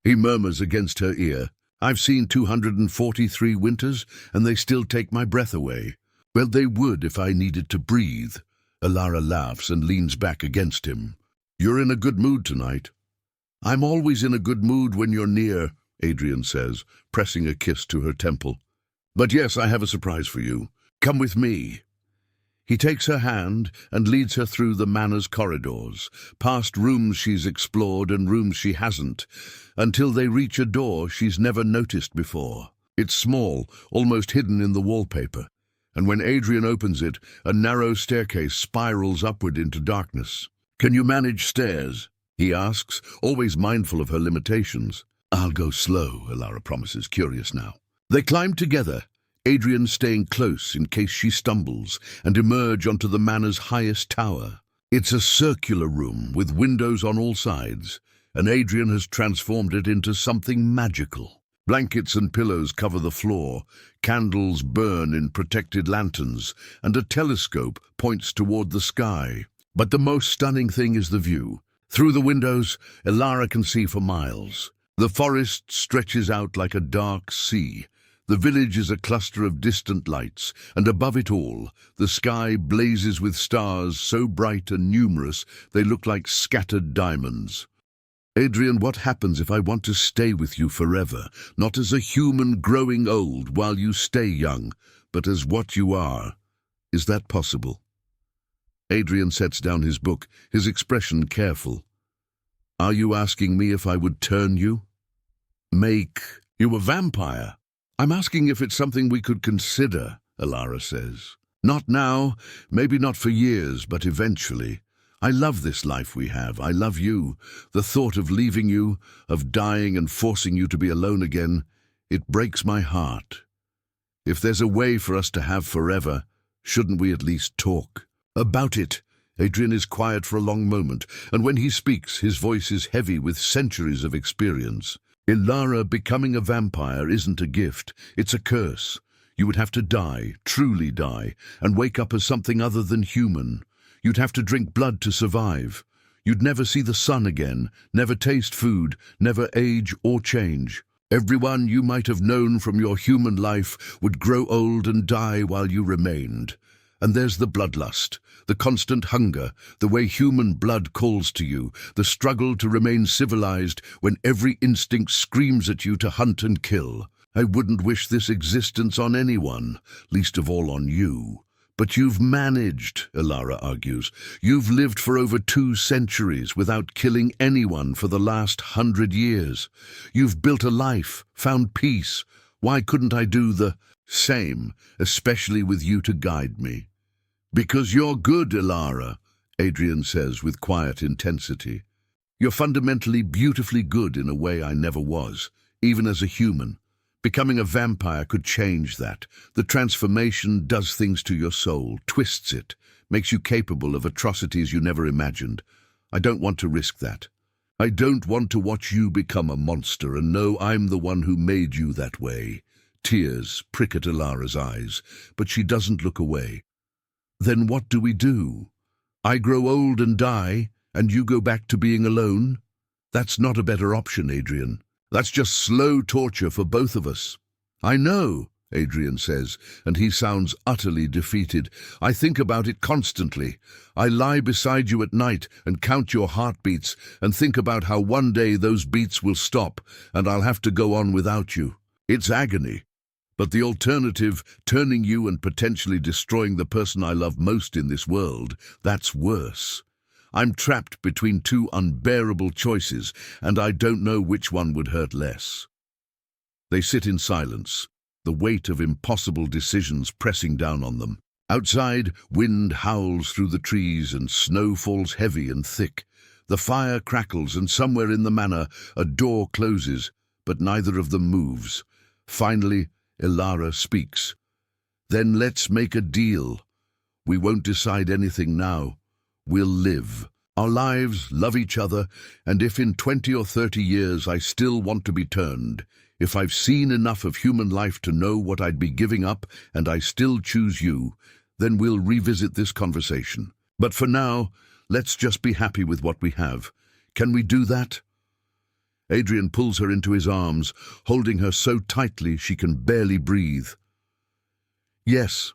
Speaker 1: He murmurs against her ear. I've seen 243 winters, and they still take my breath away. Well, they would if I needed to breathe. Elara laughs and leans back against him. You're in a good mood tonight. I'm always in a good mood when you're near, Adrian says, pressing a kiss to her temple. But yes, I have a surprise for you. Come with me. He takes her hand and leads her through the manor's corridors, past rooms she's explored and rooms she hasn't, until they reach a door she's never noticed before. It's small, almost hidden in the wallpaper, and when Adrian opens it, a narrow staircase spirals upward into darkness. Can you manage stairs? He asks, always mindful of her limitations. I'll go slow, Elara promises, curious now. They climb together, Adrian staying close in case she stumbles, and emerge onto the manor's highest tower. It's a circular room with windows on all sides, and Adrian has transformed it into something magical. Blankets and pillows cover the floor, candles burn in protected lanterns, and a telescope points toward the sky. But the most stunning thing is the view. Through the windows, Elara can see for miles. The forest stretches out like a dark sea. The village is a cluster of distant lights, and above it all, the sky blazes with stars so bright and numerous they look like scattered diamonds. Adrian, what happens if I want to stay with you forever, not as a human growing old while you stay young, but as what you are? Is that possible? Adrian sets down his book, his expression careful. Are you asking me if I would turn you? Make you a vampire? I'm asking if it's something we could consider, Elara says. Not now, maybe not for years, but eventually. I love this life we have. I love you. The thought of leaving you, of dying and forcing you to be alone again, it breaks my heart. If there's a way for us to have forever, shouldn't we at least talk about it? Adrian is quiet for a long moment, and when he speaks, his voice is heavy with centuries of experience. Elara, becoming a vampire isn't a gift, it's a curse. You would have to die, truly die, and wake up as something other than human. You'd have to drink blood to survive. You'd never see the sun again, never taste food, never age or change. Everyone you might have known from your human life would grow old and die while you remained. And there's the bloodlust, the constant hunger, the way human blood calls to you, the struggle to remain civilized when every instinct screams at you to hunt and kill. I wouldn't wish this existence on anyone, least of all on you. But you've managed, Elara argues. You've lived for over 2 centuries without killing anyone for the last 100 years. You've built a life, found peace. Why couldn't I do the same, especially with you to guide me? Because you're good, Elara, Adrian says with quiet intensity. You're fundamentally beautifully good in a way I never was, even as a human. Becoming a vampire could change that. The transformation does things to your soul, twists it, makes you capable of atrocities you never imagined. I don't want to risk that. I don't want to watch you become a monster and know I'm the one who made you that way. Tears prick at Elara's eyes, but she doesn't look away. Then what do we do? I grow old and die, and you go back to being alone? That's not a better option, Adrian. That's just slow torture for both of us. I know, Adrian says, and he sounds utterly defeated. I think about it constantly. I lie beside you at night and count your heartbeats and think about how one day those beats will stop and I'll have to go on without you. It's agony. But the alternative, turning you and potentially destroying the person I love most in this world, that's worse. I'm trapped between 2 unbearable choices, and I don't know which one would hurt less. They sit in silence, the weight of impossible decisions pressing down on them. Outside, wind howls through the trees and snow falls heavy and thick. The fire crackles, and somewhere in the manor a door closes, but neither of them moves. Finally, Elara speaks. Then let's make a deal. We won't decide anything now. We'll live our lives, love each other, and if in 20 or 30 years I still want to be turned, if I've seen enough of human life to know what I'd be giving up and I still choose you, then we'll revisit this conversation. But for now, let's just be happy with what we have. Can we do that? Adrian pulls her into his arms, holding her so tightly she can barely breathe. Yes,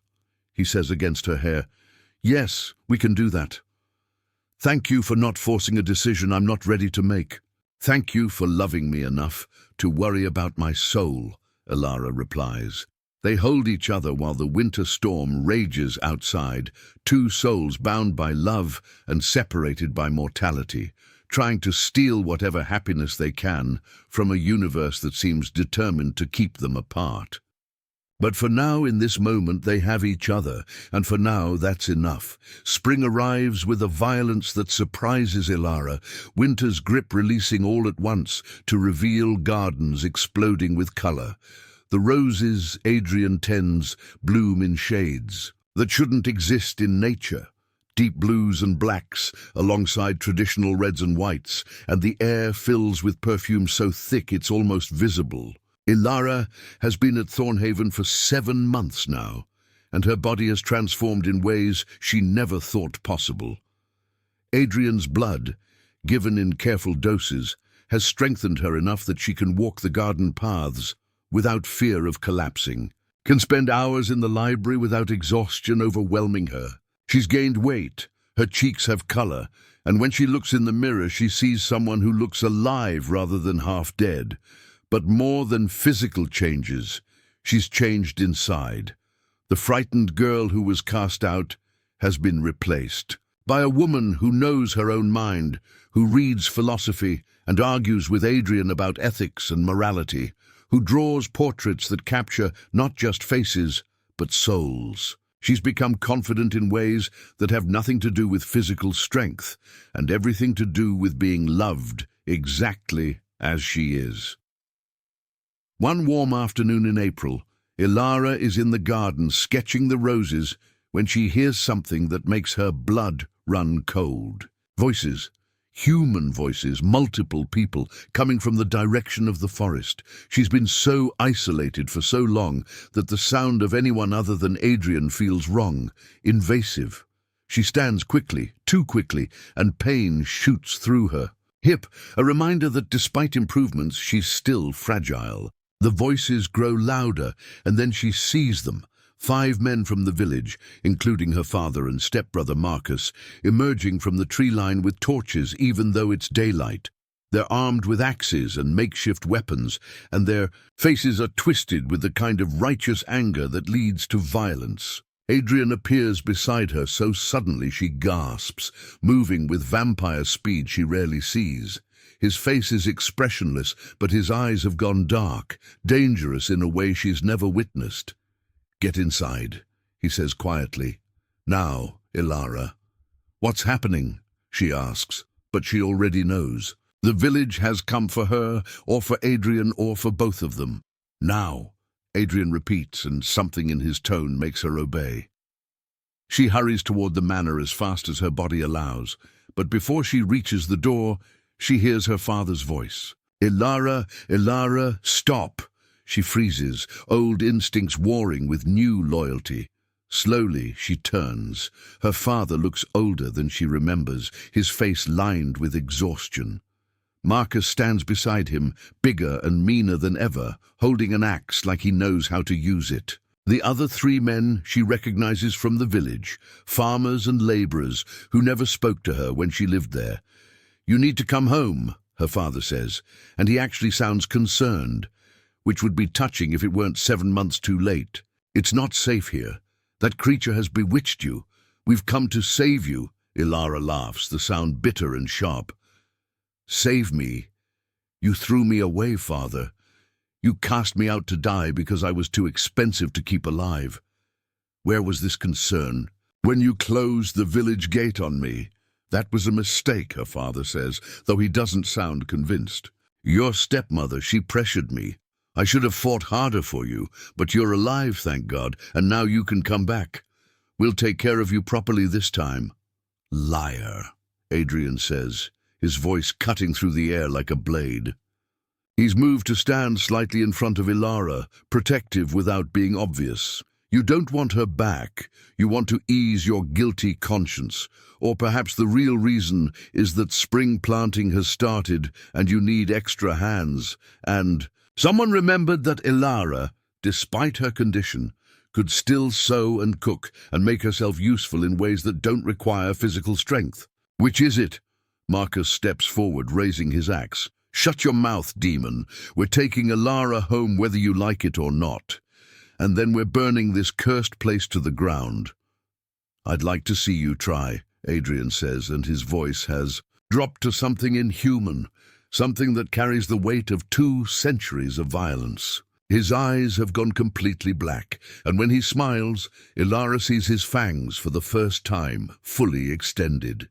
Speaker 1: he says against her hair. Yes, we can do that. Thank you for not forcing a decision I'm not ready to make. Thank you for loving me enough to worry about my soul, Elara replies. They hold each other while the winter storm rages outside, 2 souls bound by love and separated by mortality, trying to steal whatever happiness they can from a universe that seems determined to keep them apart. But for now, in this moment, they have each other, and for now, that's enough. Spring arrives with a violence that surprises Elara, winter's grip releasing all at once to reveal gardens exploding with color. The roses Adrian tends bloom in shades that shouldn't exist in nature. Deep blues and blacks alongside traditional reds and whites, and the air fills with perfume so thick it's almost visible. Elara has been at Thornhaven for 7 months now, and her body has transformed in ways she never thought possible. Adrian's blood, given in careful doses, has strengthened her enough that she can walk the garden paths without fear of collapsing, can spend hours in the library without exhaustion overwhelming her. She's gained weight, Her cheeks have color, and when she looks in the mirror, she sees someone who looks alive rather than half dead. But more than physical changes, she's changed inside. The frightened girl who was cast out has been replaced by a woman who knows her own mind, who reads philosophy and argues with Adrian about ethics and morality, who draws portraits that capture not just faces, but souls. She's become confident in ways that have nothing to do with physical strength and everything to do with being loved exactly as she is. One warm afternoon in April, Elara is in the garden sketching the roses when she hears something that makes her blood run cold. Voices. Human voices, multiple people, coming from the direction of the forest. She's been so isolated for so long that the sound of anyone other than Adrian feels wrong, invasive. She stands quickly, too quickly, and pain shoots through her hip, a reminder that despite improvements, she's still fragile. The voices grow louder, and then she sees them. 5 men from the village, including her father and stepbrother Marcus, emerging from the tree line with torches even though it's daylight. They're armed with axes and makeshift weapons, and their faces are twisted with the kind of righteous anger that leads to violence. Adrian appears beside her so suddenly she gasps, moving with vampire speed she rarely sees. His face is expressionless, but his eyes have gone dark, dangerous in a way she's never witnessed. "Get inside," he says quietly. "Now, Elara." "What's happening?" she asks, but she already knows. The village has come for her, or for Adrian, or for both of them. "Now," Adrian repeats, and something in his tone makes her obey. She hurries toward the manor as fast as her body allows, but before she reaches the door, she hears her father's voice. "Elara, Elara, stop!" She freezes, old instincts warring with new loyalty. Slowly, she turns. Her father looks older than she remembers, his face lined with exhaustion. Marcus stands beside him, bigger and meaner than ever, holding an axe like he knows how to use it. The other 3 men she recognizes from the village, farmers and laborers who never spoke to her when she lived there. "You need to come home," her father says, and he actually sounds concerned, which would be touching if it weren't 7 months too late. "It's not safe here. That creature has bewitched you. We've come to save you." Elara laughs, the sound bitter and sharp. "Save me? You threw me away, father. You cast me out to die because I was too expensive to keep alive. Where was this concern? When you closed the village gate on me. That was a mistake," her father says, though he doesn't sound convinced. "Your stepmother, she pressured me. I should have fought harder for you, but you're alive, thank God, and now you can come back. We'll take care of you properly this time." "Liar," Adrian says, his voice cutting through the air like a blade. He's moved to stand slightly in front of Elara, protective without being obvious. "You don't want her back. You want to ease your guilty conscience. Or perhaps the real reason is that spring planting has started and you need extra hands, and someone remembered that Elara, despite her condition, could still sew and cook and make herself useful in ways that don't require physical strength. "Which is it?" Marcus steps forward, raising his axe. "Shut your mouth, demon. We're taking Elara home whether you like it or not. And then we're burning this cursed place to the ground." "I'd like to see you try," Adrian says, and his voice has dropped to something inhuman, something that carries the weight of 2 centuries of violence. His eyes have gone completely black, and when he smiles, Elara sees his fangs for the first time, fully extended.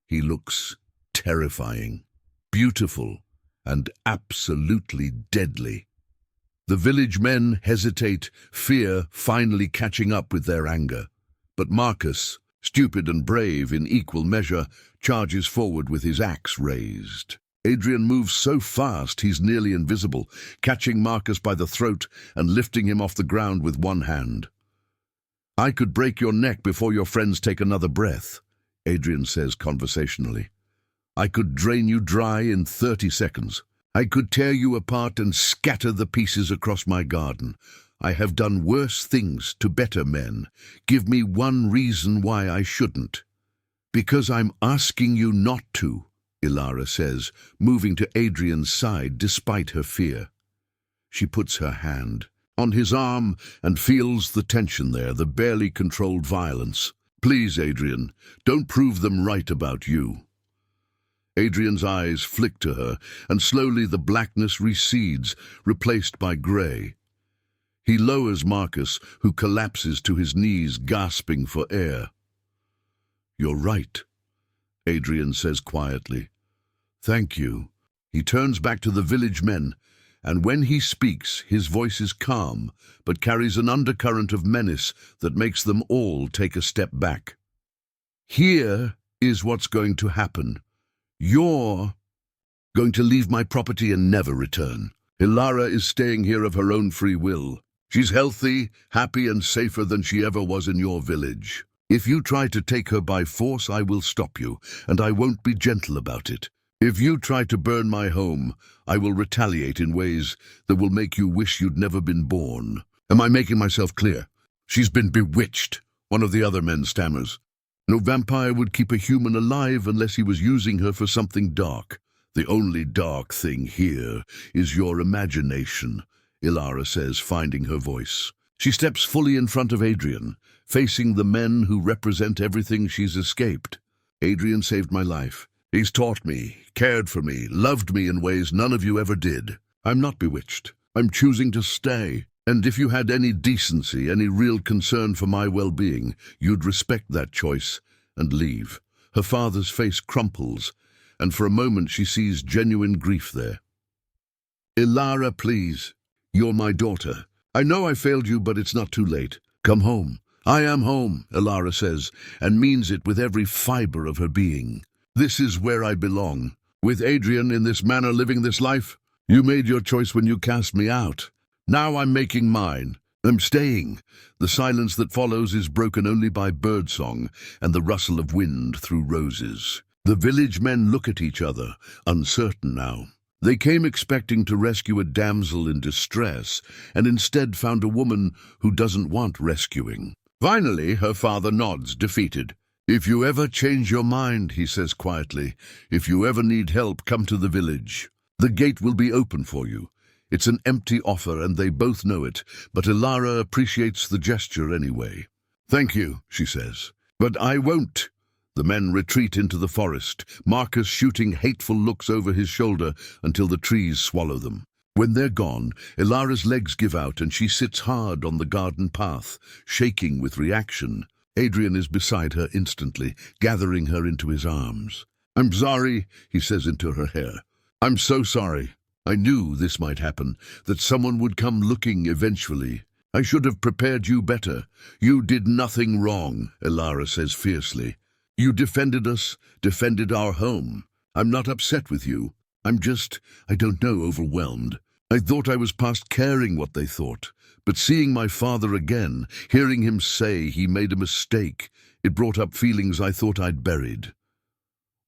Speaker 1: He looks terrifying, beautiful, and absolutely deadly. The village men hesitate, fear finally catching up with their anger. But Marcus, stupid and brave in equal measure, charges forward with his axe raised. Adrian moves so fast he's nearly invisible, catching Marcus by the throat and lifting him off the ground with one hand. "I could break your neck before your friends take another breath," Adrian says conversationally. "I could drain you dry in 30 seconds. I could tear you apart and scatter the pieces across my garden. I have done worse things to better men. Give me one reason why I shouldn't." Because I'm asking you not to, Elara says, moving to Adrian's side despite her fear. She puts her hand on his arm and feels the tension there, the barely controlled violence. Please, Adrian, don't prove them right about you. Adrian's eyes flick to her, and slowly the blackness recedes, replaced by grey. He lowers Marcus, who collapses to his knees, gasping for air. You're right, Adrian says quietly. Thank you. He turns back to the village men, and when he speaks, his voice is calm, but carries an undercurrent of menace that makes them all take a step back. Here is what's going to happen. You're going to leave my property and never return. Elara is staying here of her own free will. She's healthy, happy, and safer than she ever was in your village. If you try to take her by force, I will stop you, and I won't be gentle about it. If you try to burn my home, I will retaliate in ways that will make you wish you'd never been born. Am I making myself clear? She's been bewitched, one of the other men stammers. No vampire would keep a human alive unless he was using her for something dark. The only dark thing here is your imagination, Elara says, finding her voice. She steps fully in front of Adrian, facing the men who represent everything she's escaped. Adrian saved my life. He's taught me, cared for me, loved me in ways none of you ever did. I'm not bewitched. I'm choosing to stay. And if you had any decency, any real concern for my well-being, you'd respect that choice and leave. Her father's face crumples, and for a moment she sees genuine grief there. Elara, please. You're my daughter. I know I failed you, but it's not too late. Come home. I am home, Elara says, and means it with every fiber of her being. This is where I belong. With Adrian in this manner living this life, you made your choice when you cast me out. Now I'm making mine. I'm staying. The silence that follows is broken only by birdsong and the rustle of wind through roses. The village men look at each other, uncertain now. They came expecting to rescue a damsel in distress, and instead found a woman who doesn't want rescuing. Finally, her father nods, defeated. If you ever change your mind, he says quietly, if you ever need help, come to the village. The gate will be open for you. It's an empty offer, and they both know it, but Elara appreciates the gesture anyway. Thank you, she says. But I won't. The men retreat into the forest, Marcus shooting hateful looks over his shoulder until the trees swallow them. When they're gone, Elara's legs give out and she sits hard on the garden path, shaking with reaction. Adrian is beside her instantly, gathering her into his arms. I'm sorry, he says into her hair. I'm so sorry. I knew this might happen, that someone would come looking eventually. I should have prepared you better. You did nothing wrong, Elara says fiercely. You defended us, defended our home. I'm not upset with you. I'm just, I don't know, overwhelmed. I thought I was past caring what they thought. But seeing my father again, hearing him say he made a mistake, it brought up feelings I thought I'd buried.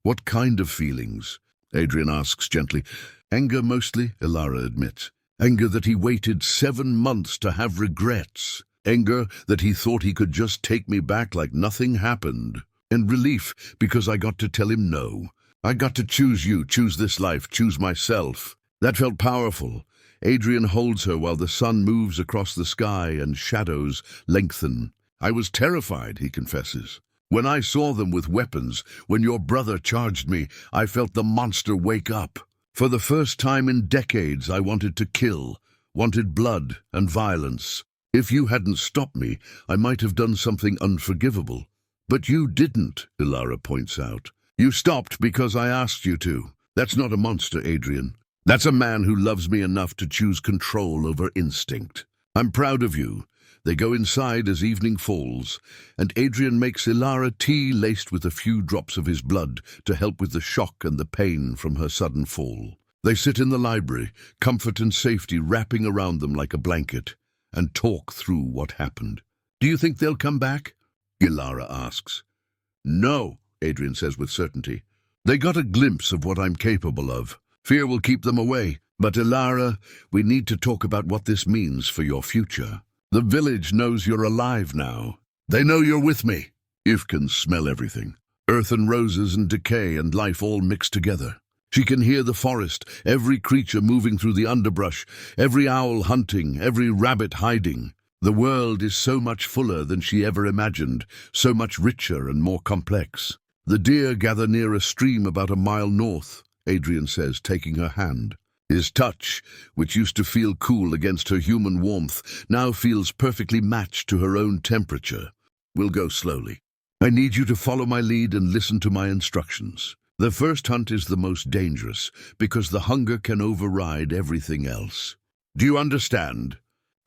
Speaker 1: What kind of feelings? Adrian asks gently. Anger mostly, Elara admits. Anger that he waited 7 months to have regrets. Anger that he thought he could just take me back like nothing happened. And relief because I got to tell him no. I got to choose you, choose this life, choose myself. That felt powerful. Adrian holds her while the sun moves across the sky and shadows lengthen. I was terrified, he confesses. When I saw them with weapons, when your brother charged me, I felt the monster wake up. For the first time in decades, I wanted to kill, wanted blood and violence. If you hadn't stopped me, I might have done something unforgivable. But you didn't, Elara points out. You stopped because I asked you to. That's not a monster, Adrian. That's a man who loves me enough to choose control over instinct. I'm proud of you. They go inside as evening falls, and Adrian makes Elara tea laced with a few drops of his blood to help with the shock and the pain from her sudden fall. They sit in the library, comfort and safety wrapping around them like a blanket, and talk through what happened. Do you think they'll come back? Elara asks. No, Adrian says with certainty. They got a glimpse of what I'm capable of. Fear will keep them away. But Elara, we need to talk about what this means for your future. The village knows you're alive now. They know you're with me. If can smell everything. Earth and roses and decay and life all mixed together. She can hear the forest, every creature moving through the underbrush, every owl hunting, every rabbit hiding. The world is so much fuller than she ever imagined, so much richer and more complex. The deer gather near a stream about a mile north, Adrian says, taking her hand. His touch, which used to feel cool against her human warmth, now feels perfectly matched to her own temperature. We'll go slowly. I need you to follow my lead and listen to my instructions. The first hunt is the most dangerous, because the hunger can override everything else. Do you understand?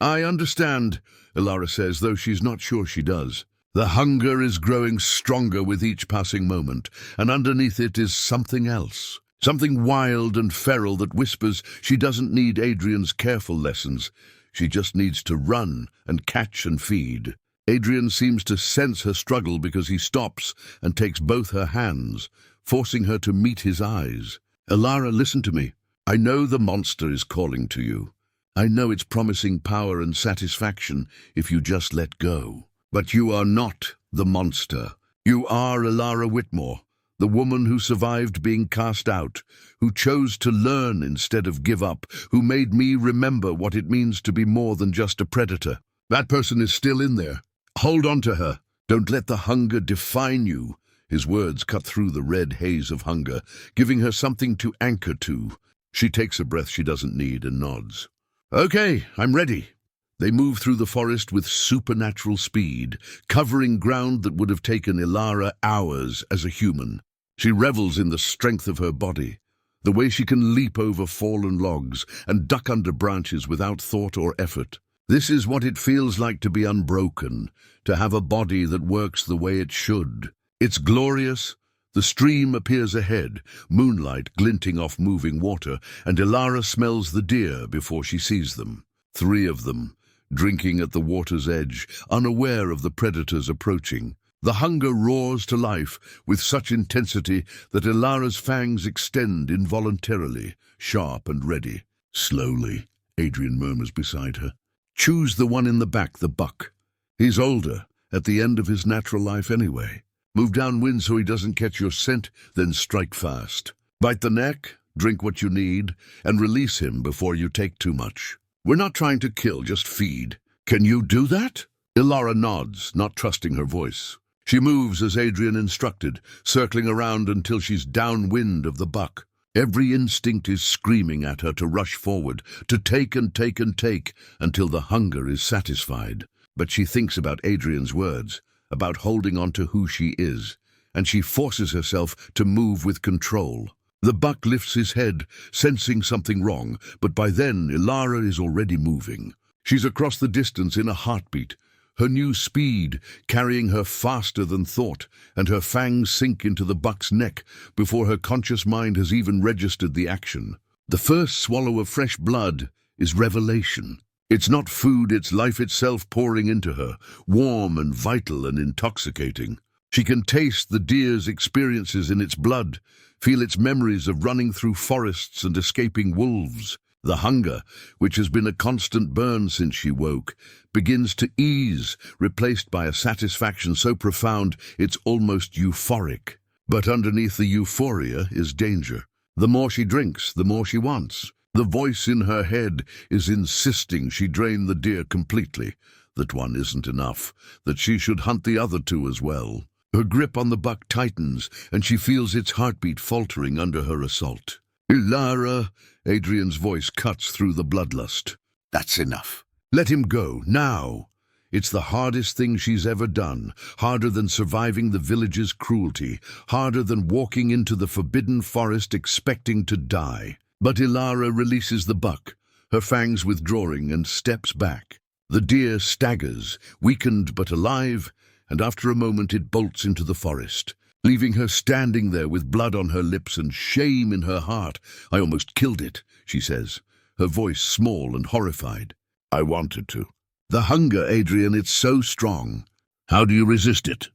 Speaker 1: I understand, Elara says, though she's not sure she does. The hunger is growing stronger with each passing moment, and underneath it is something else. Something wild and feral that whispers she doesn't need Adrian's careful lessons. She just needs to run and catch and feed. Adrian seems to sense her struggle because he stops and takes both her hands, forcing her to meet his eyes. Elara, listen to me. I know the monster is calling to you. I know it's promising power and satisfaction if you just let go. But you are not the monster. You are Elara Whitmore, the woman who survived being cast out, who chose to learn instead of give up, who made me remember what it means to be more than just a predator. That person is still in there. Hold on to her. Don't let the hunger define you. His words cut through the red haze of hunger, giving her something to anchor to. She takes a breath she doesn't need and nods. Okay, I'm ready. They move through the forest with supernatural speed, covering ground that would have taken Elara hours as a human. She revels in the strength of her body, the way she can leap over fallen logs and duck under branches without thought or effort. This is what it feels like to be unbroken, to have a body that works the way it should. It's glorious. The stream appears ahead, moonlight glinting off moving water, and Elara smells the deer before she sees them. 3 of them, drinking at the water's edge, unaware of the predators approaching. The hunger roars to life with such intensity that Elara's fangs extend involuntarily, sharp and ready. Slowly, Adrian murmurs beside her. Choose the one in the back, the buck. He's older, at the end of his natural life anyway. Move downwind so he doesn't catch your scent, then strike fast. Bite the neck, drink what you need, and release him before you take too much. We're not trying to kill, just feed. Can you do that? Elara nods, not trusting her voice. She moves as Adrian instructed, circling around until she's downwind of the buck. Every instinct is screaming at her to rush forward, to take and take and take until the hunger is satisfied. But she thinks about Adrian's words, about holding on to who she is, and she forces herself to move with control. The buck lifts his head, sensing something wrong, but by then Elara is already moving. She's across the distance in a heartbeat, her new speed carrying her faster than thought, and her fangs sink into the buck's neck before her conscious mind has even registered the action. The first swallow of fresh blood is revelation. It's not food, it's life itself pouring into her, warm and vital and intoxicating. She can taste the deer's experiences in its blood, feel its memories of running through forests and escaping wolves. The hunger, which has been a constant burn since she woke, begins to ease, replaced by a satisfaction so profound it's almost euphoric. But underneath the euphoria is danger. The more she drinks, the more she wants. The voice in her head is insisting she drain the deer completely, that one isn't enough, that she should hunt the other 2 as well. Her grip on the buck tightens, and she feels its heartbeat faltering under her assault. Elara, Adrian's voice cuts through the bloodlust. That's enough. Let him go, now. It's the hardest thing she's ever done, harder than surviving the village's cruelty, harder than walking into the forbidden forest expecting to die. But Elara releases the buck, her fangs withdrawing, and steps back. The deer staggers, weakened but alive, and after a moment it bolts into the forest, leaving her standing there with blood on her lips and shame in her heart. I almost killed it, she says, her voice small and horrified. I wanted to. The hunger, Adrian, it's so strong. How do you resist it?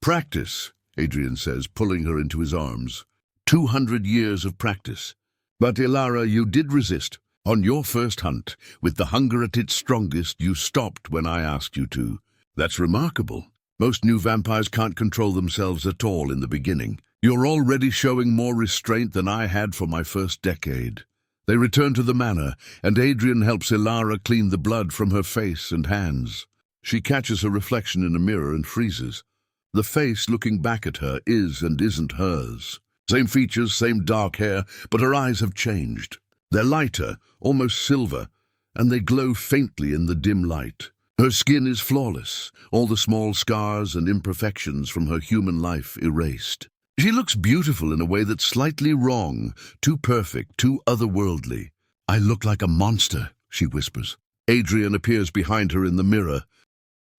Speaker 1: Practice, Adrian says, pulling her into his arms. 200 years of practice. But Elara, you did resist. On your first hunt, with the hunger at its strongest, you stopped when I asked you to. That's remarkable. Most new vampires can't control themselves at all in the beginning. You're already showing more restraint than I had for my first decade. They return to the manor, and Adrian helps Elara clean the blood from her face and hands. She catches her reflection in a mirror and freezes. The face looking back at her is and isn't hers. Same features, same dark hair, but her eyes have changed. They're lighter, almost silver, and they glow faintly in the dim light. Her skin is flawless, all the small scars and imperfections from her human life erased. She looks beautiful in a way that's slightly wrong, too perfect, too otherworldly. "I look like a monster," she whispers. Adrian appears behind her in the mirror.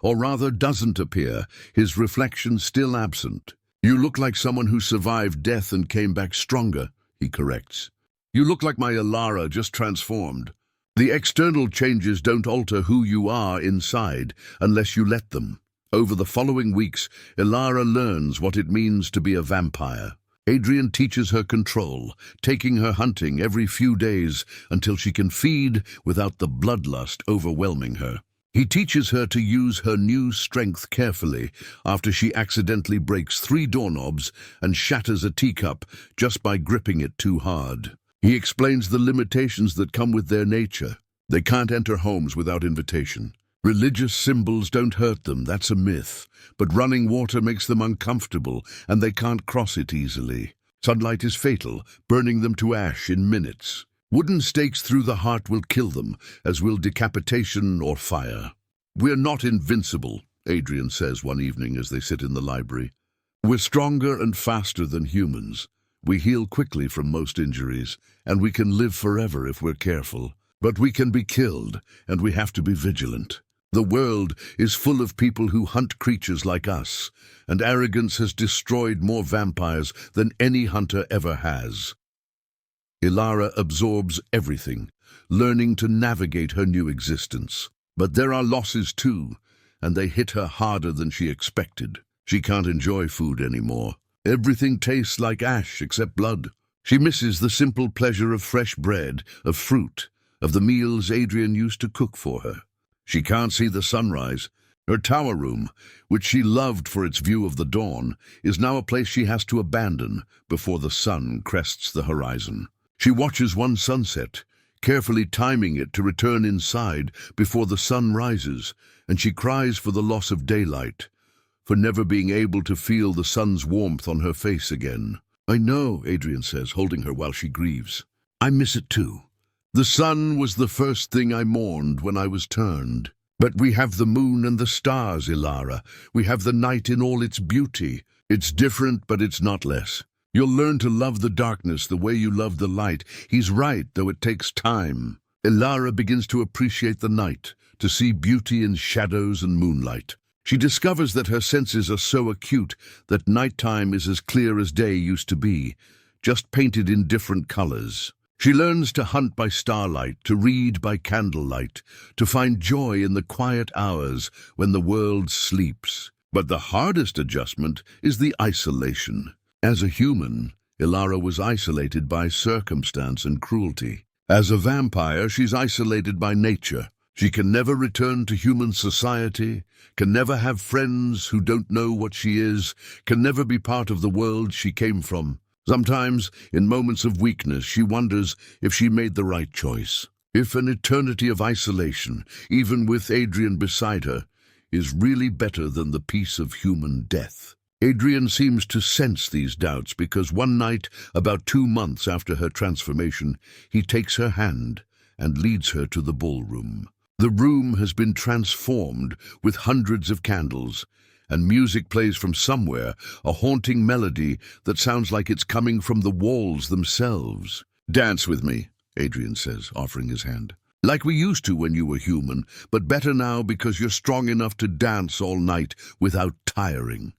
Speaker 1: Or rather doesn't appear, his reflection still absent. "You look like someone who survived death and came back stronger," he corrects. "You look like my Elara, just transformed. The external changes don't alter who you are inside, unless you let them." Over the following weeks, Elara learns what it means to be a vampire. Adrian teaches her control, taking her hunting every few days until she can feed without the bloodlust overwhelming her. He teaches her to use her new strength carefully after she accidentally breaks 3 doorknobs and shatters a teacup just by gripping it too hard. He explains the limitations that come with their nature. They can't enter homes without invitation. Religious symbols don't hurt them, that's a myth. But running water makes them uncomfortable, and they can't cross it easily. Sunlight is fatal, burning them to ash in minutes. Wooden stakes through the heart will kill them, as will decapitation or fire. "We're not invincible," Adrian says one evening as they sit in the library. "We're stronger and faster than humans. We heal quickly from most injuries, and we can live forever if we're careful. But we can be killed, and we have to be vigilant. The world is full of people who hunt creatures like us, and arrogance has destroyed more vampires than any hunter ever has." Elara absorbs everything, learning to navigate her new existence. But there are losses too, and they hit her harder than she expected. She can't enjoy food anymore. Everything tastes like ash except blood. She misses the simple pleasure of fresh bread, of fruit, of the meals Adrian used to cook for her. She can't see the sunrise. Her tower room, which she loved for its view of the dawn, is now a place she has to abandon before the sun crests the horizon. She watches one sunset, carefully timing it to return inside before the sun rises, and she cries for the loss of daylight, for never being able to feel the sun's warmth on her face again. "I know," Adrian says, holding her while she grieves. "I miss it too. The sun was the first thing I mourned when I was turned. But we have the moon and the stars, Elara. We have the night in all its beauty. It's different, but it's not less. You'll learn to love the darkness the way you love the light. He's right, though it takes time." Elara begins to appreciate the night, to see beauty in shadows and moonlight. She discovers that her senses are so acute that nighttime is as clear as day used to be, just painted in different colors. She learns to hunt by starlight, to read by candlelight, to find joy in the quiet hours when the world sleeps. But the hardest adjustment is the isolation. As a human, Elara was isolated by circumstance and cruelty. As a vampire, she's isolated by nature. She can never return to human society, can never have friends who don't know what she is, can never be part of the world she came from. Sometimes, in moments of weakness, she wonders if she made the right choice. If an eternity of isolation, even with Adrian beside her, is really better than the peace of human death. Adrian seems to sense these doubts because one night, about 2 months after her transformation, he takes her hand and leads her to the ballroom. The room has been transformed with hundreds of candles, and music plays from somewhere, a haunting melody that sounds like it's coming from the walls themselves. "Dance with me," Adrian says, offering his hand. "Like we used to when you were human, but better now because you're strong enough to dance all night without tiring."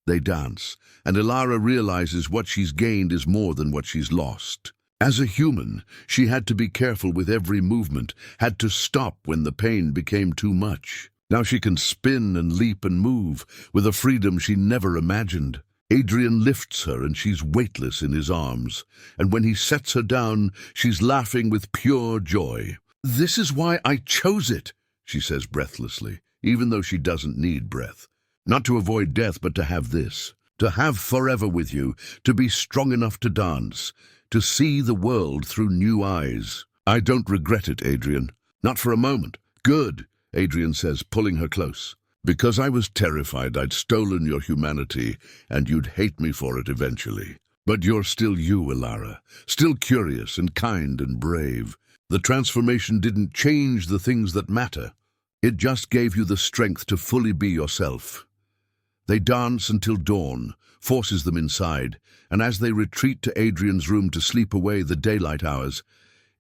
Speaker 1: They dance, and Elara realizes what she's gained is more than what she's lost. As a human, she had to be careful with every movement, had to stop when the pain became too much. Now she can spin and leap and move with a freedom she never imagined. Adrian lifts her and she's weightless in his arms, and when he sets her down, she's laughing with pure joy. "This is why I chose it," she says breathlessly, even though she doesn't need breath. Not to avoid death, but to have this. To have forever with you, to be strong enough to dance, to see the world through new eyes. I don't regret it, Adrian. Not for a moment. Good, Adrian says, pulling her close. Because I was terrified I'd stolen your humanity, and you'd hate me for it eventually. But you're still you, Elara. Still curious and kind and brave. The transformation didn't change the things that matter. It just gave you the strength to fully be yourself. They dance until dawn, forces them inside, and as they retreat to Adrian's room to sleep away the daylight hours,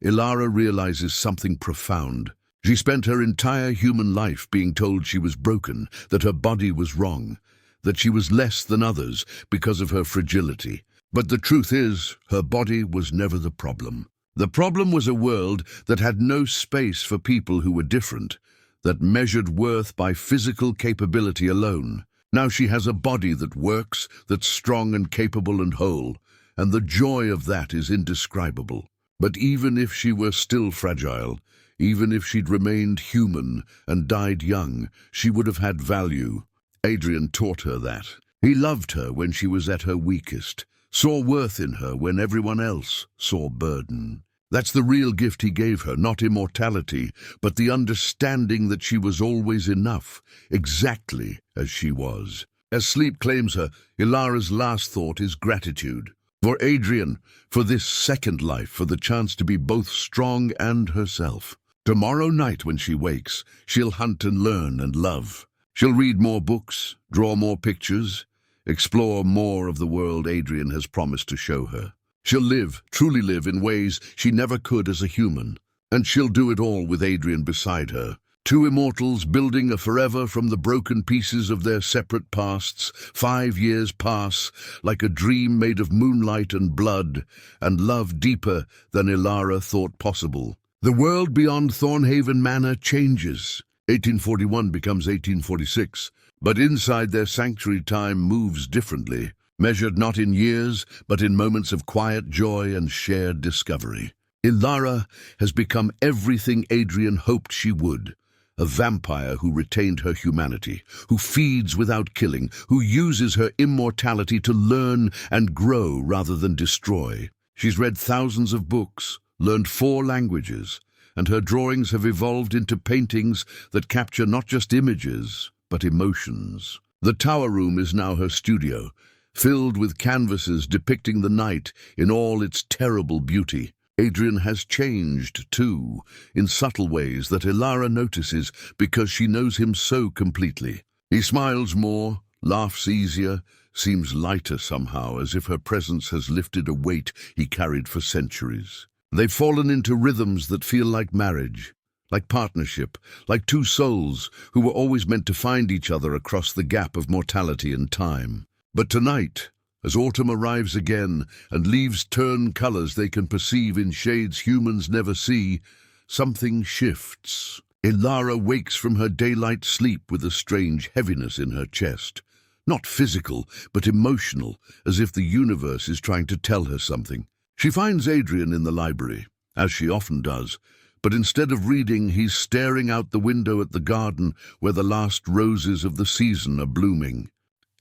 Speaker 1: Elara realizes something profound. She spent her entire human life being told she was broken, that her body was wrong, that she was less than others because of her fragility. But the truth is, her body was never the problem. The problem was a world that had no space for people who were different, that measured worth by physical capability alone. Now she has a body that works, that's strong and capable and whole, and the joy of that is indescribable. But even if she were still fragile, even if she'd remained human and died young, she would have had value. Adrian taught her that. He loved her when she was at her weakest, saw worth in her when everyone else saw burden. That's the real gift he gave her, not immortality, but the understanding that she was always enough, exactly as she was. As sleep claims her, Elara's last thought is gratitude. For Adrian, for this second life, for the chance to be both strong and herself. Tomorrow night when she wakes, she'll hunt and learn and love. She'll read more books, draw more pictures, explore more of the world Adrian has promised to show her. She'll live, truly live, in ways she never could as a human. And she'll do it all with Adrian beside her. Two immortals building a forever from the broken pieces of their separate pasts. 5 years pass, like a dream made of moonlight and blood, and love deeper than Elara thought possible. The world beyond Thornhaven Manor changes. 1841 becomes 1846, but inside their sanctuary time moves differently. Measured not in years, but in moments of quiet joy and shared discovery. Elara has become everything Adrian hoped she would. A vampire who retained her humanity, who feeds without killing, who uses her immortality to learn and grow rather than destroy. She's read thousands of books, learned 4 languages, and her drawings have evolved into paintings that capture not just images, but emotions. The tower room is now her studio, filled with canvases depicting the night in all its terrible beauty. Adrian has changed, too, in subtle ways that Elara notices because she knows him so completely. He smiles more, laughs easier, seems lighter somehow, as if her presence has lifted a weight he carried for centuries. They've fallen into rhythms that feel like marriage, like partnership, like two souls who were always meant to find each other across the gap of mortality and time. But tonight, as autumn arrives again and leaves turn colors they can perceive in shades humans never see, something shifts. Elara wakes from her daylight sleep with a strange heaviness in her chest. Not physical, but emotional, as if the universe is trying to tell her something. She finds Adrian in the library, as she often does, but instead of reading, he's staring out the window at the garden where the last roses of the season are blooming.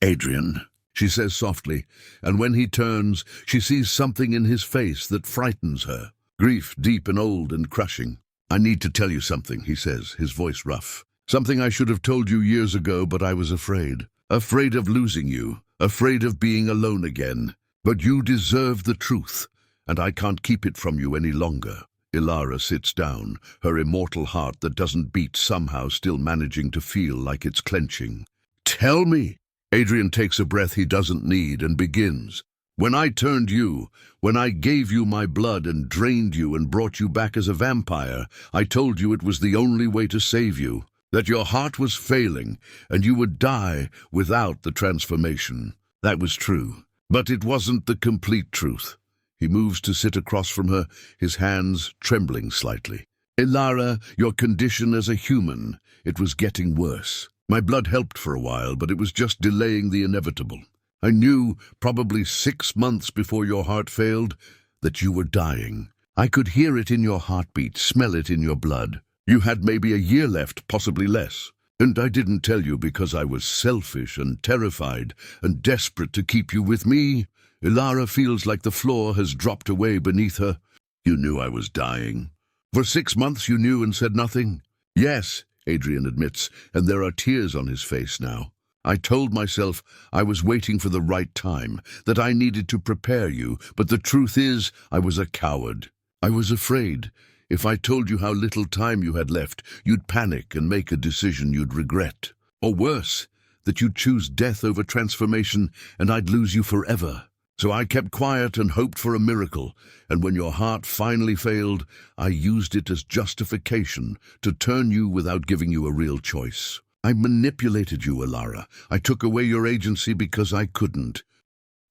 Speaker 1: "Adrian," she says softly, and when he turns, she sees something in his face that frightens her. Grief deep and old and crushing. "I need to tell you something," he says, his voice rough. "Something I should have told you years ago, but I was afraid. Afraid of losing you, afraid of being alone again. But you deserve the truth, and I can't keep it from you any longer." Elara sits down, her immortal heart that doesn't beat somehow still managing to feel like it's clenching. "Tell me!" Adrian takes a breath he doesn't need and begins. "When I turned you, when I gave you my blood and drained you and brought you back as a vampire, I told you it was the only way to save you, that your heart was failing and you would die without the transformation. That was true, but it wasn't the complete truth." He moves to sit across from her, his hands trembling slightly. "Elara, your condition as a human, it was getting worse. My blood helped for a while, but it was just delaying the inevitable. I knew, probably 6 months before your heart failed, that you were dying. I could hear it in your heartbeat, smell it in your blood. You had maybe a year left, possibly less. And I didn't tell you because I was selfish and terrified and desperate to keep you with me. Elara feels like the floor has dropped away beneath her. You knew I was dying. For 6 months you knew and said nothing. Yes, Adrian admits, and there are tears on his face now. I told myself I was waiting for the right time, that I needed to prepare you, but the truth is I was a coward. I was afraid. If I told you how little time you had left, you'd panic and make a decision you'd regret. Or worse, that you'd choose death over transformation and I'd lose you forever. So I kept quiet and hoped for a miracle, and when your heart finally failed, I used it as justification to turn you without giving you a real choice. I manipulated you, Elara. I took away your agency because I couldn't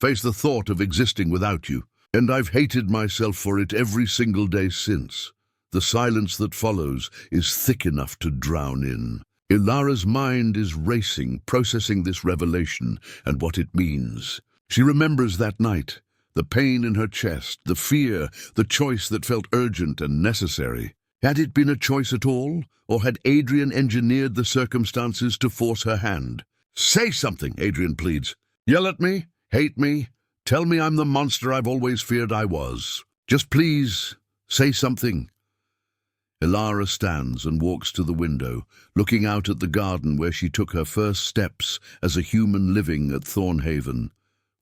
Speaker 1: face the thought of existing without you, and I've hated myself for it every single day since. The silence that follows is thick enough to drown in. Elara's mind is racing, processing this revelation and what it means. She remembers that night, the pain in her chest, the fear, the choice that felt urgent and necessary. Had it been a choice at all, or had Adrian engineered the circumstances to force her hand? Say something, Adrian pleads. Yell at me, hate me, tell me I'm the monster I've always feared I was. Just please, say something. Elara stands and walks to the window, looking out at the garden where she took her first steps as a human living at Thornhaven,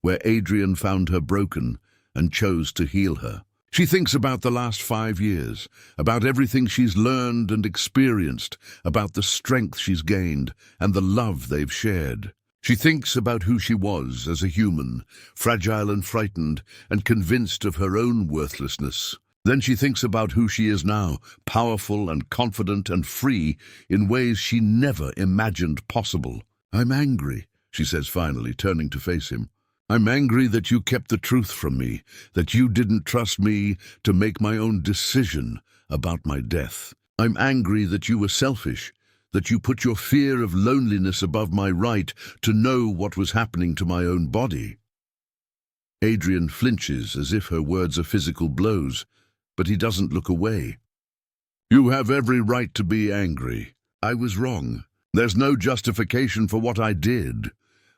Speaker 1: where Adrian found her broken and chose to heal her. She thinks about the last 5 years, about everything she's learned and experienced, about the strength she's gained and the love they've shared. She thinks about who she was as a human, fragile and frightened, and convinced of her own worthlessness. Then she thinks about who she is now, powerful and confident and free in ways she never imagined possible. I'm angry, she says finally, turning to face him. I'm angry that you kept the truth from me, that you didn't trust me to make my own decision about my death. I'm angry that you were selfish, that you put your fear of loneliness above my right to know what was happening to my own body. Adrian flinches as if her words are physical blows, but he doesn't look away. You have every right to be angry. I was wrong. There's no justification for what I did.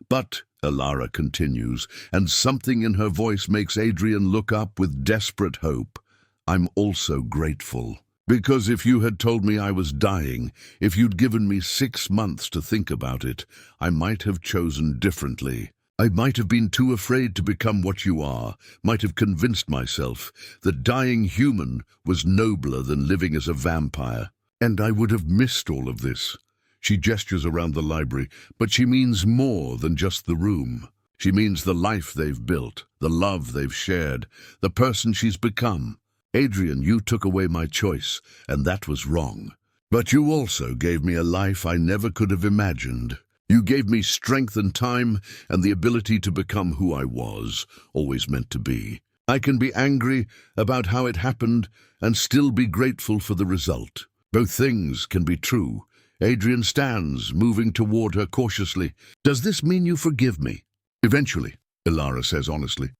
Speaker 1: But, Elara continues, and something in her voice makes Adrian look up with desperate hope, I'm also grateful. Because if you had told me I was dying, if you'd given me 6 months to think about it, I might have chosen differently. I might have been too afraid to become what you are, might have convinced myself that dying human was nobler than living as a vampire. And I would have missed all of this. She gestures around the library, but she means more than just the room. She means the life they've built, the love they've shared, the person she's become. Adrian, you took away my choice, and that was wrong. But you also gave me a life I never could have imagined. You gave me strength and time and the ability to become who I was, always meant to be. I can be angry about how it happened and still be grateful for the result. Both things can be true. Adrian stands, moving toward her cautiously. Does this mean you forgive me? Eventually, Elara says honestly.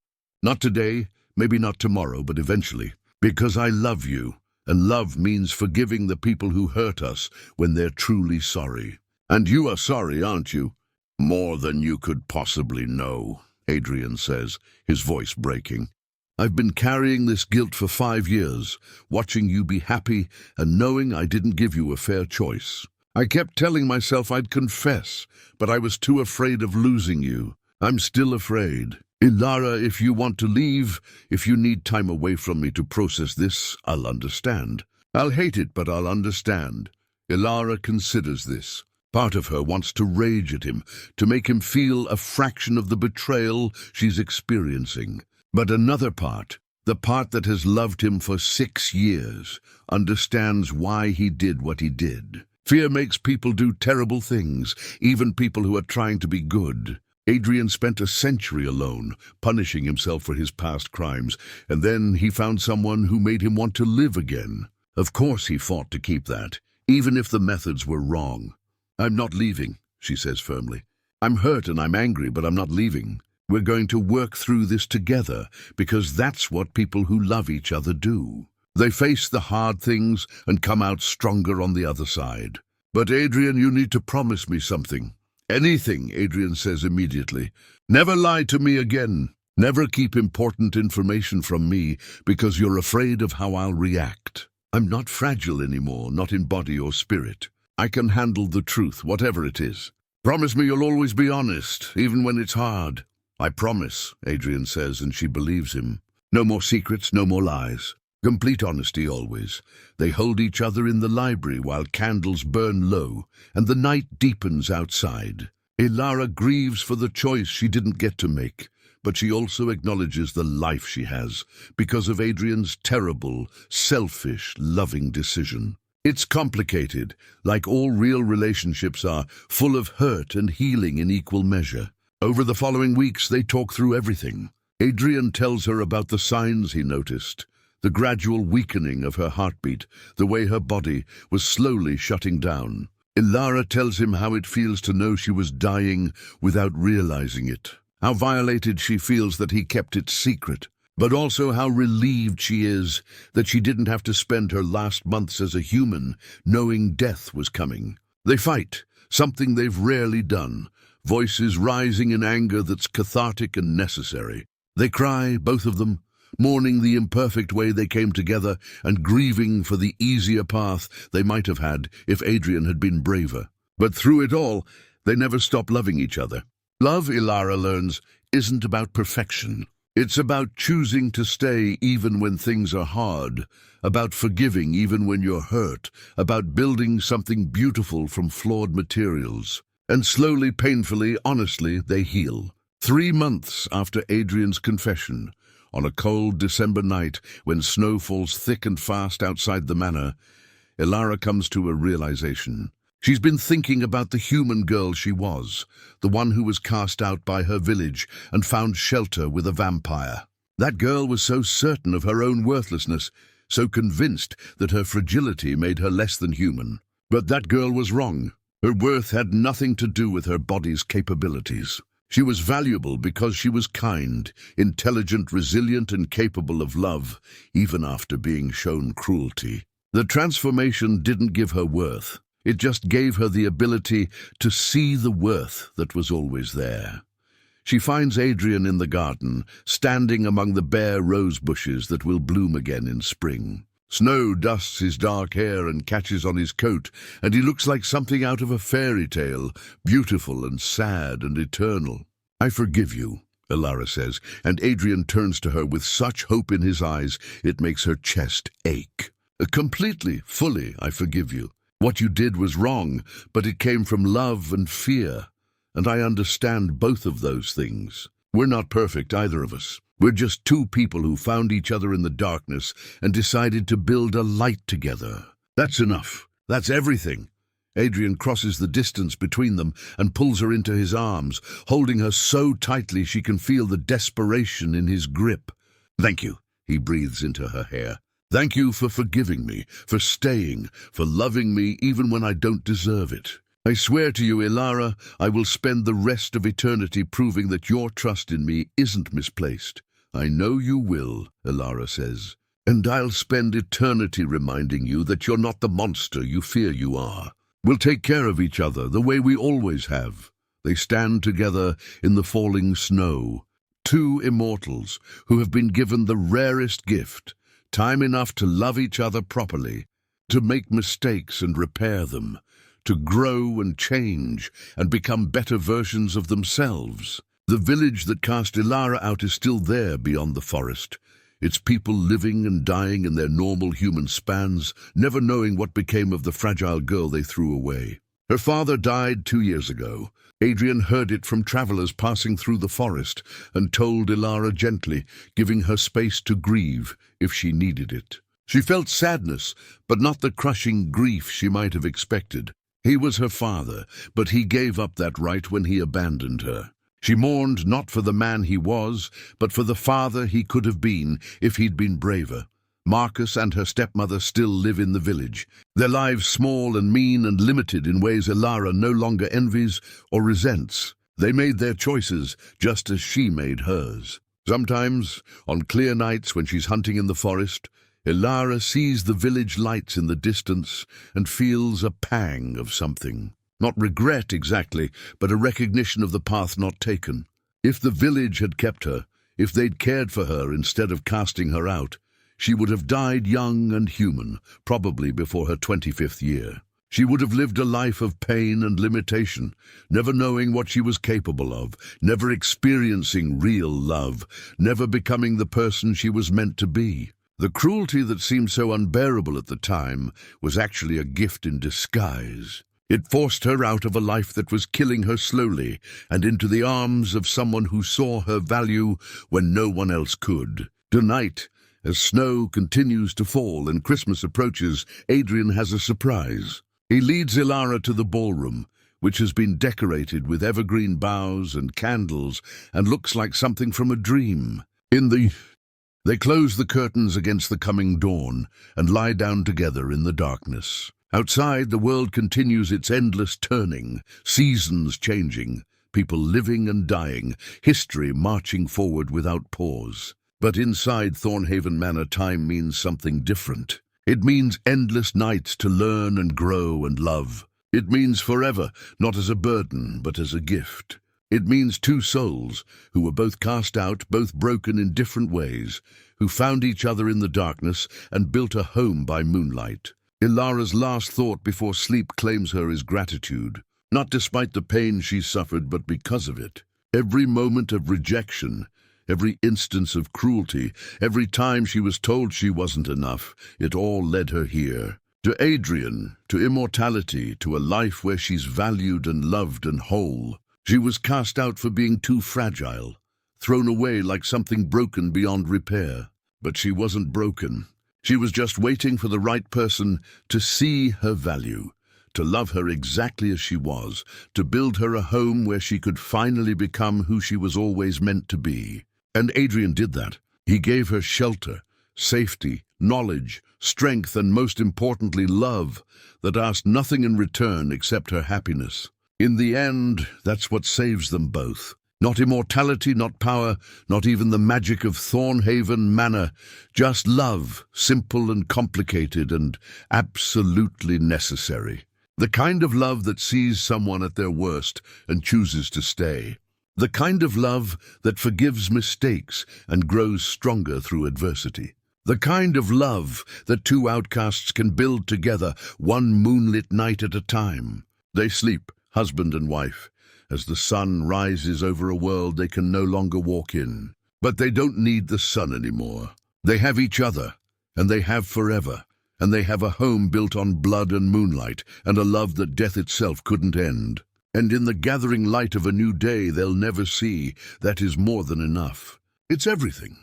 Speaker 1: Not today, maybe not tomorrow, but eventually. Because I love you, and love means forgiving the people who hurt us when they're truly sorry. And you are sorry, aren't you? More than you could possibly know, Adrian says, his voice breaking. I've been carrying this guilt for 5 years, watching you be happy and knowing I didn't give you a fair choice. I kept telling myself I'd confess, but I was too afraid of losing you. I'm still afraid. Elara, if you want to leave, if you need time away from me to process this, I'll understand. I'll hate it, but I'll understand. Elara considers this. Part of her wants to rage at him, to make him feel a fraction of the betrayal she's experiencing. But another part, the part that has loved him for 6 years, understands why he did what he did. Fear makes people do terrible things, even people who are trying to be good. Adrian spent a century alone, punishing himself for his past crimes, and then he found someone who made him want to live again. Of course he fought to keep that, even if the methods were wrong. I'm not leaving, she says firmly. I'm hurt and I'm angry, but I'm not leaving. We're going to work through this together, because that's what people who love each other do. They face the hard things and come out stronger on the other side. "But Adrian, you need to promise me something." "Anything," Adrian says immediately. "Never lie to me again. Never keep important information from me because you're afraid of how I'll react. I'm not fragile anymore, not in body or spirit. I can handle the truth, whatever it is. Promise me you'll always be honest, even when it's hard." "I promise," Adrian says, and she believes him. No more secrets, no more lies. Complete honesty always. They hold each other in the library while candles burn low, and the night deepens outside. Elara grieves for the choice she didn't get to make, but she also acknowledges the life she has because of Adrian's terrible, selfish, loving decision. It's complicated, like all real relationships are, full of hurt and healing in equal measure. Over the following weeks, they talk through everything. Adrian tells her about the signs he noticed, the gradual weakening of her heartbeat, the way her body was slowly shutting down. Elara tells him how it feels to know she was dying without realizing it, how violated she feels that he kept it secret, but also how relieved she is that she didn't have to spend her last months as a human knowing death was coming. They fight, something they've rarely done, voices rising in anger that's cathartic and necessary. They cry, both of them, mourning the imperfect way they came together and grieving for the easier path they might have had if Adrian had been braver. But through it all, they never stop loving each other. Love, Elara learns, isn't about perfection. It's about choosing to stay even when things are hard, about forgiving even when you're hurt, about building something beautiful from flawed materials. And slowly, painfully, honestly, they heal. 3 months after Adrian's confession, on a cold December night when snow falls thick and fast outside the manor, Elara comes to a realization. She's been thinking about the human girl she was, the one who was cast out by her village and found shelter with a vampire. That girl was so certain of her own worthlessness, so convinced that her fragility made her less than human. But that girl was wrong. Her worth had nothing to do with her body's capabilities. She was valuable because she was kind, intelligent, resilient, and capable of love, even after being shown cruelty. The transformation didn't give her worth. It just gave her the ability to see the worth that was always there. She finds Adrian in the garden, standing among the bare rose bushes that will bloom again in spring. Snow dusts his dark hair and catches on his coat, and he looks like something out of a fairy tale, beautiful and sad and eternal. "I forgive you," Elara says, and Adrian turns to her with such hope in his eyes it makes her chest ache. "Completely, fully, I forgive you. What you did was wrong, but it came from love and fear, and I understand both of those things. We're not perfect, either of us. We're just two people who found each other in the darkness and decided to build a light together. That's enough. That's everything." Adrian crosses the distance between them and pulls her into his arms, holding her so tightly she can feel the desperation in his grip. "Thank you," he breathes into her hair. "Thank you for forgiving me, for staying, for loving me even when I don't deserve it. I swear to you, Elara, I will spend the rest of eternity proving that your trust in me isn't misplaced." "I know you will," Elara says. "And I'll spend eternity reminding you that you're not the monster you fear you are. We'll take care of each other the way we always have." They stand together in the falling snow, two immortals who have been given the rarest gift, time enough to love each other properly, to make mistakes and repair them, to grow and change and become better versions of themselves. The village that cast Elara out is still there beyond the forest, its people living and dying in their normal human spans, never knowing what became of the fragile girl they threw away. Her father died 2 years ago. Adrian heard it from travelers passing through the forest and told Elara gently, giving her space to grieve if she needed it. She felt sadness, but not the crushing grief she might have expected. He was her father, but he gave up that right when he abandoned her. She mourned not for the man he was, but for the father he could have been if he'd been braver. Marcus and her stepmother still live in the village, their lives small and mean and limited in ways Elara no longer envies or resents. They made their choices just as she made hers. Sometimes, on clear nights when she's hunting in the forest, Elara sees the village lights in the distance and feels a pang of something. Not regret exactly, but a recognition of the path not taken. If the village had kept her, if they'd cared for her instead of casting her out, she would have died young and human, probably before her 25th year. She would have lived a life of pain and limitation, never knowing what she was capable of, never experiencing real love, never becoming the person she was meant to be. The cruelty that seemed so unbearable at the time was actually a gift in disguise. It forced her out of a life that was killing her slowly and into the arms of someone who saw her value when no one else could. Tonight, as snow continues to fall and Christmas approaches, Adrian has a surprise. He leads Elara to the ballroom, which has been decorated with evergreen boughs and candles and looks like something from a dream. They close the curtains against the coming dawn and lie down together in the darkness. Outside, the world continues its endless turning, seasons changing, people living and dying, history marching forward without pause. But inside Thornhaven Manor, time means something different. It means endless nights to learn and grow and love. It means forever, not as a burden, but as a gift. It means two souls, who were both cast out, both broken in different ways, who found each other in the darkness and built a home by moonlight. Elara's last thought before sleep claims her is gratitude, not despite the pain she suffered, but because of it. Every moment of rejection, every instance of cruelty, every time she was told she wasn't enough, it all led her here. To Adrian, to immortality, to a life where she's valued and loved and whole. She was cast out for being too fragile, thrown away like something broken beyond repair. But she wasn't broken. She was just waiting for the right person to see her value, to love her exactly as she was, to build her a home where she could finally become who she was always meant to be. And Adrian did that. He gave her shelter, safety, knowledge, strength, and most importantly, love that asked nothing in return except her happiness. In the end, that's what saves them both. Not immortality, not power, not even the magic of Thornhaven Manor, just love, simple and complicated and absolutely necessary. The kind of love that sees someone at their worst and chooses to stay. The kind of love that forgives mistakes and grows stronger through adversity. The kind of love that two outcasts can build together, one moonlit night at a time. They sleep, husband and wife, as the sun rises over a world they can no longer walk in. But they don't need the sun anymore. They have each other, and they have forever, and they have a home built on blood and moonlight, and a love that death itself couldn't end. And in the gathering light of a new day they'll never see, that is more than enough. It's everything.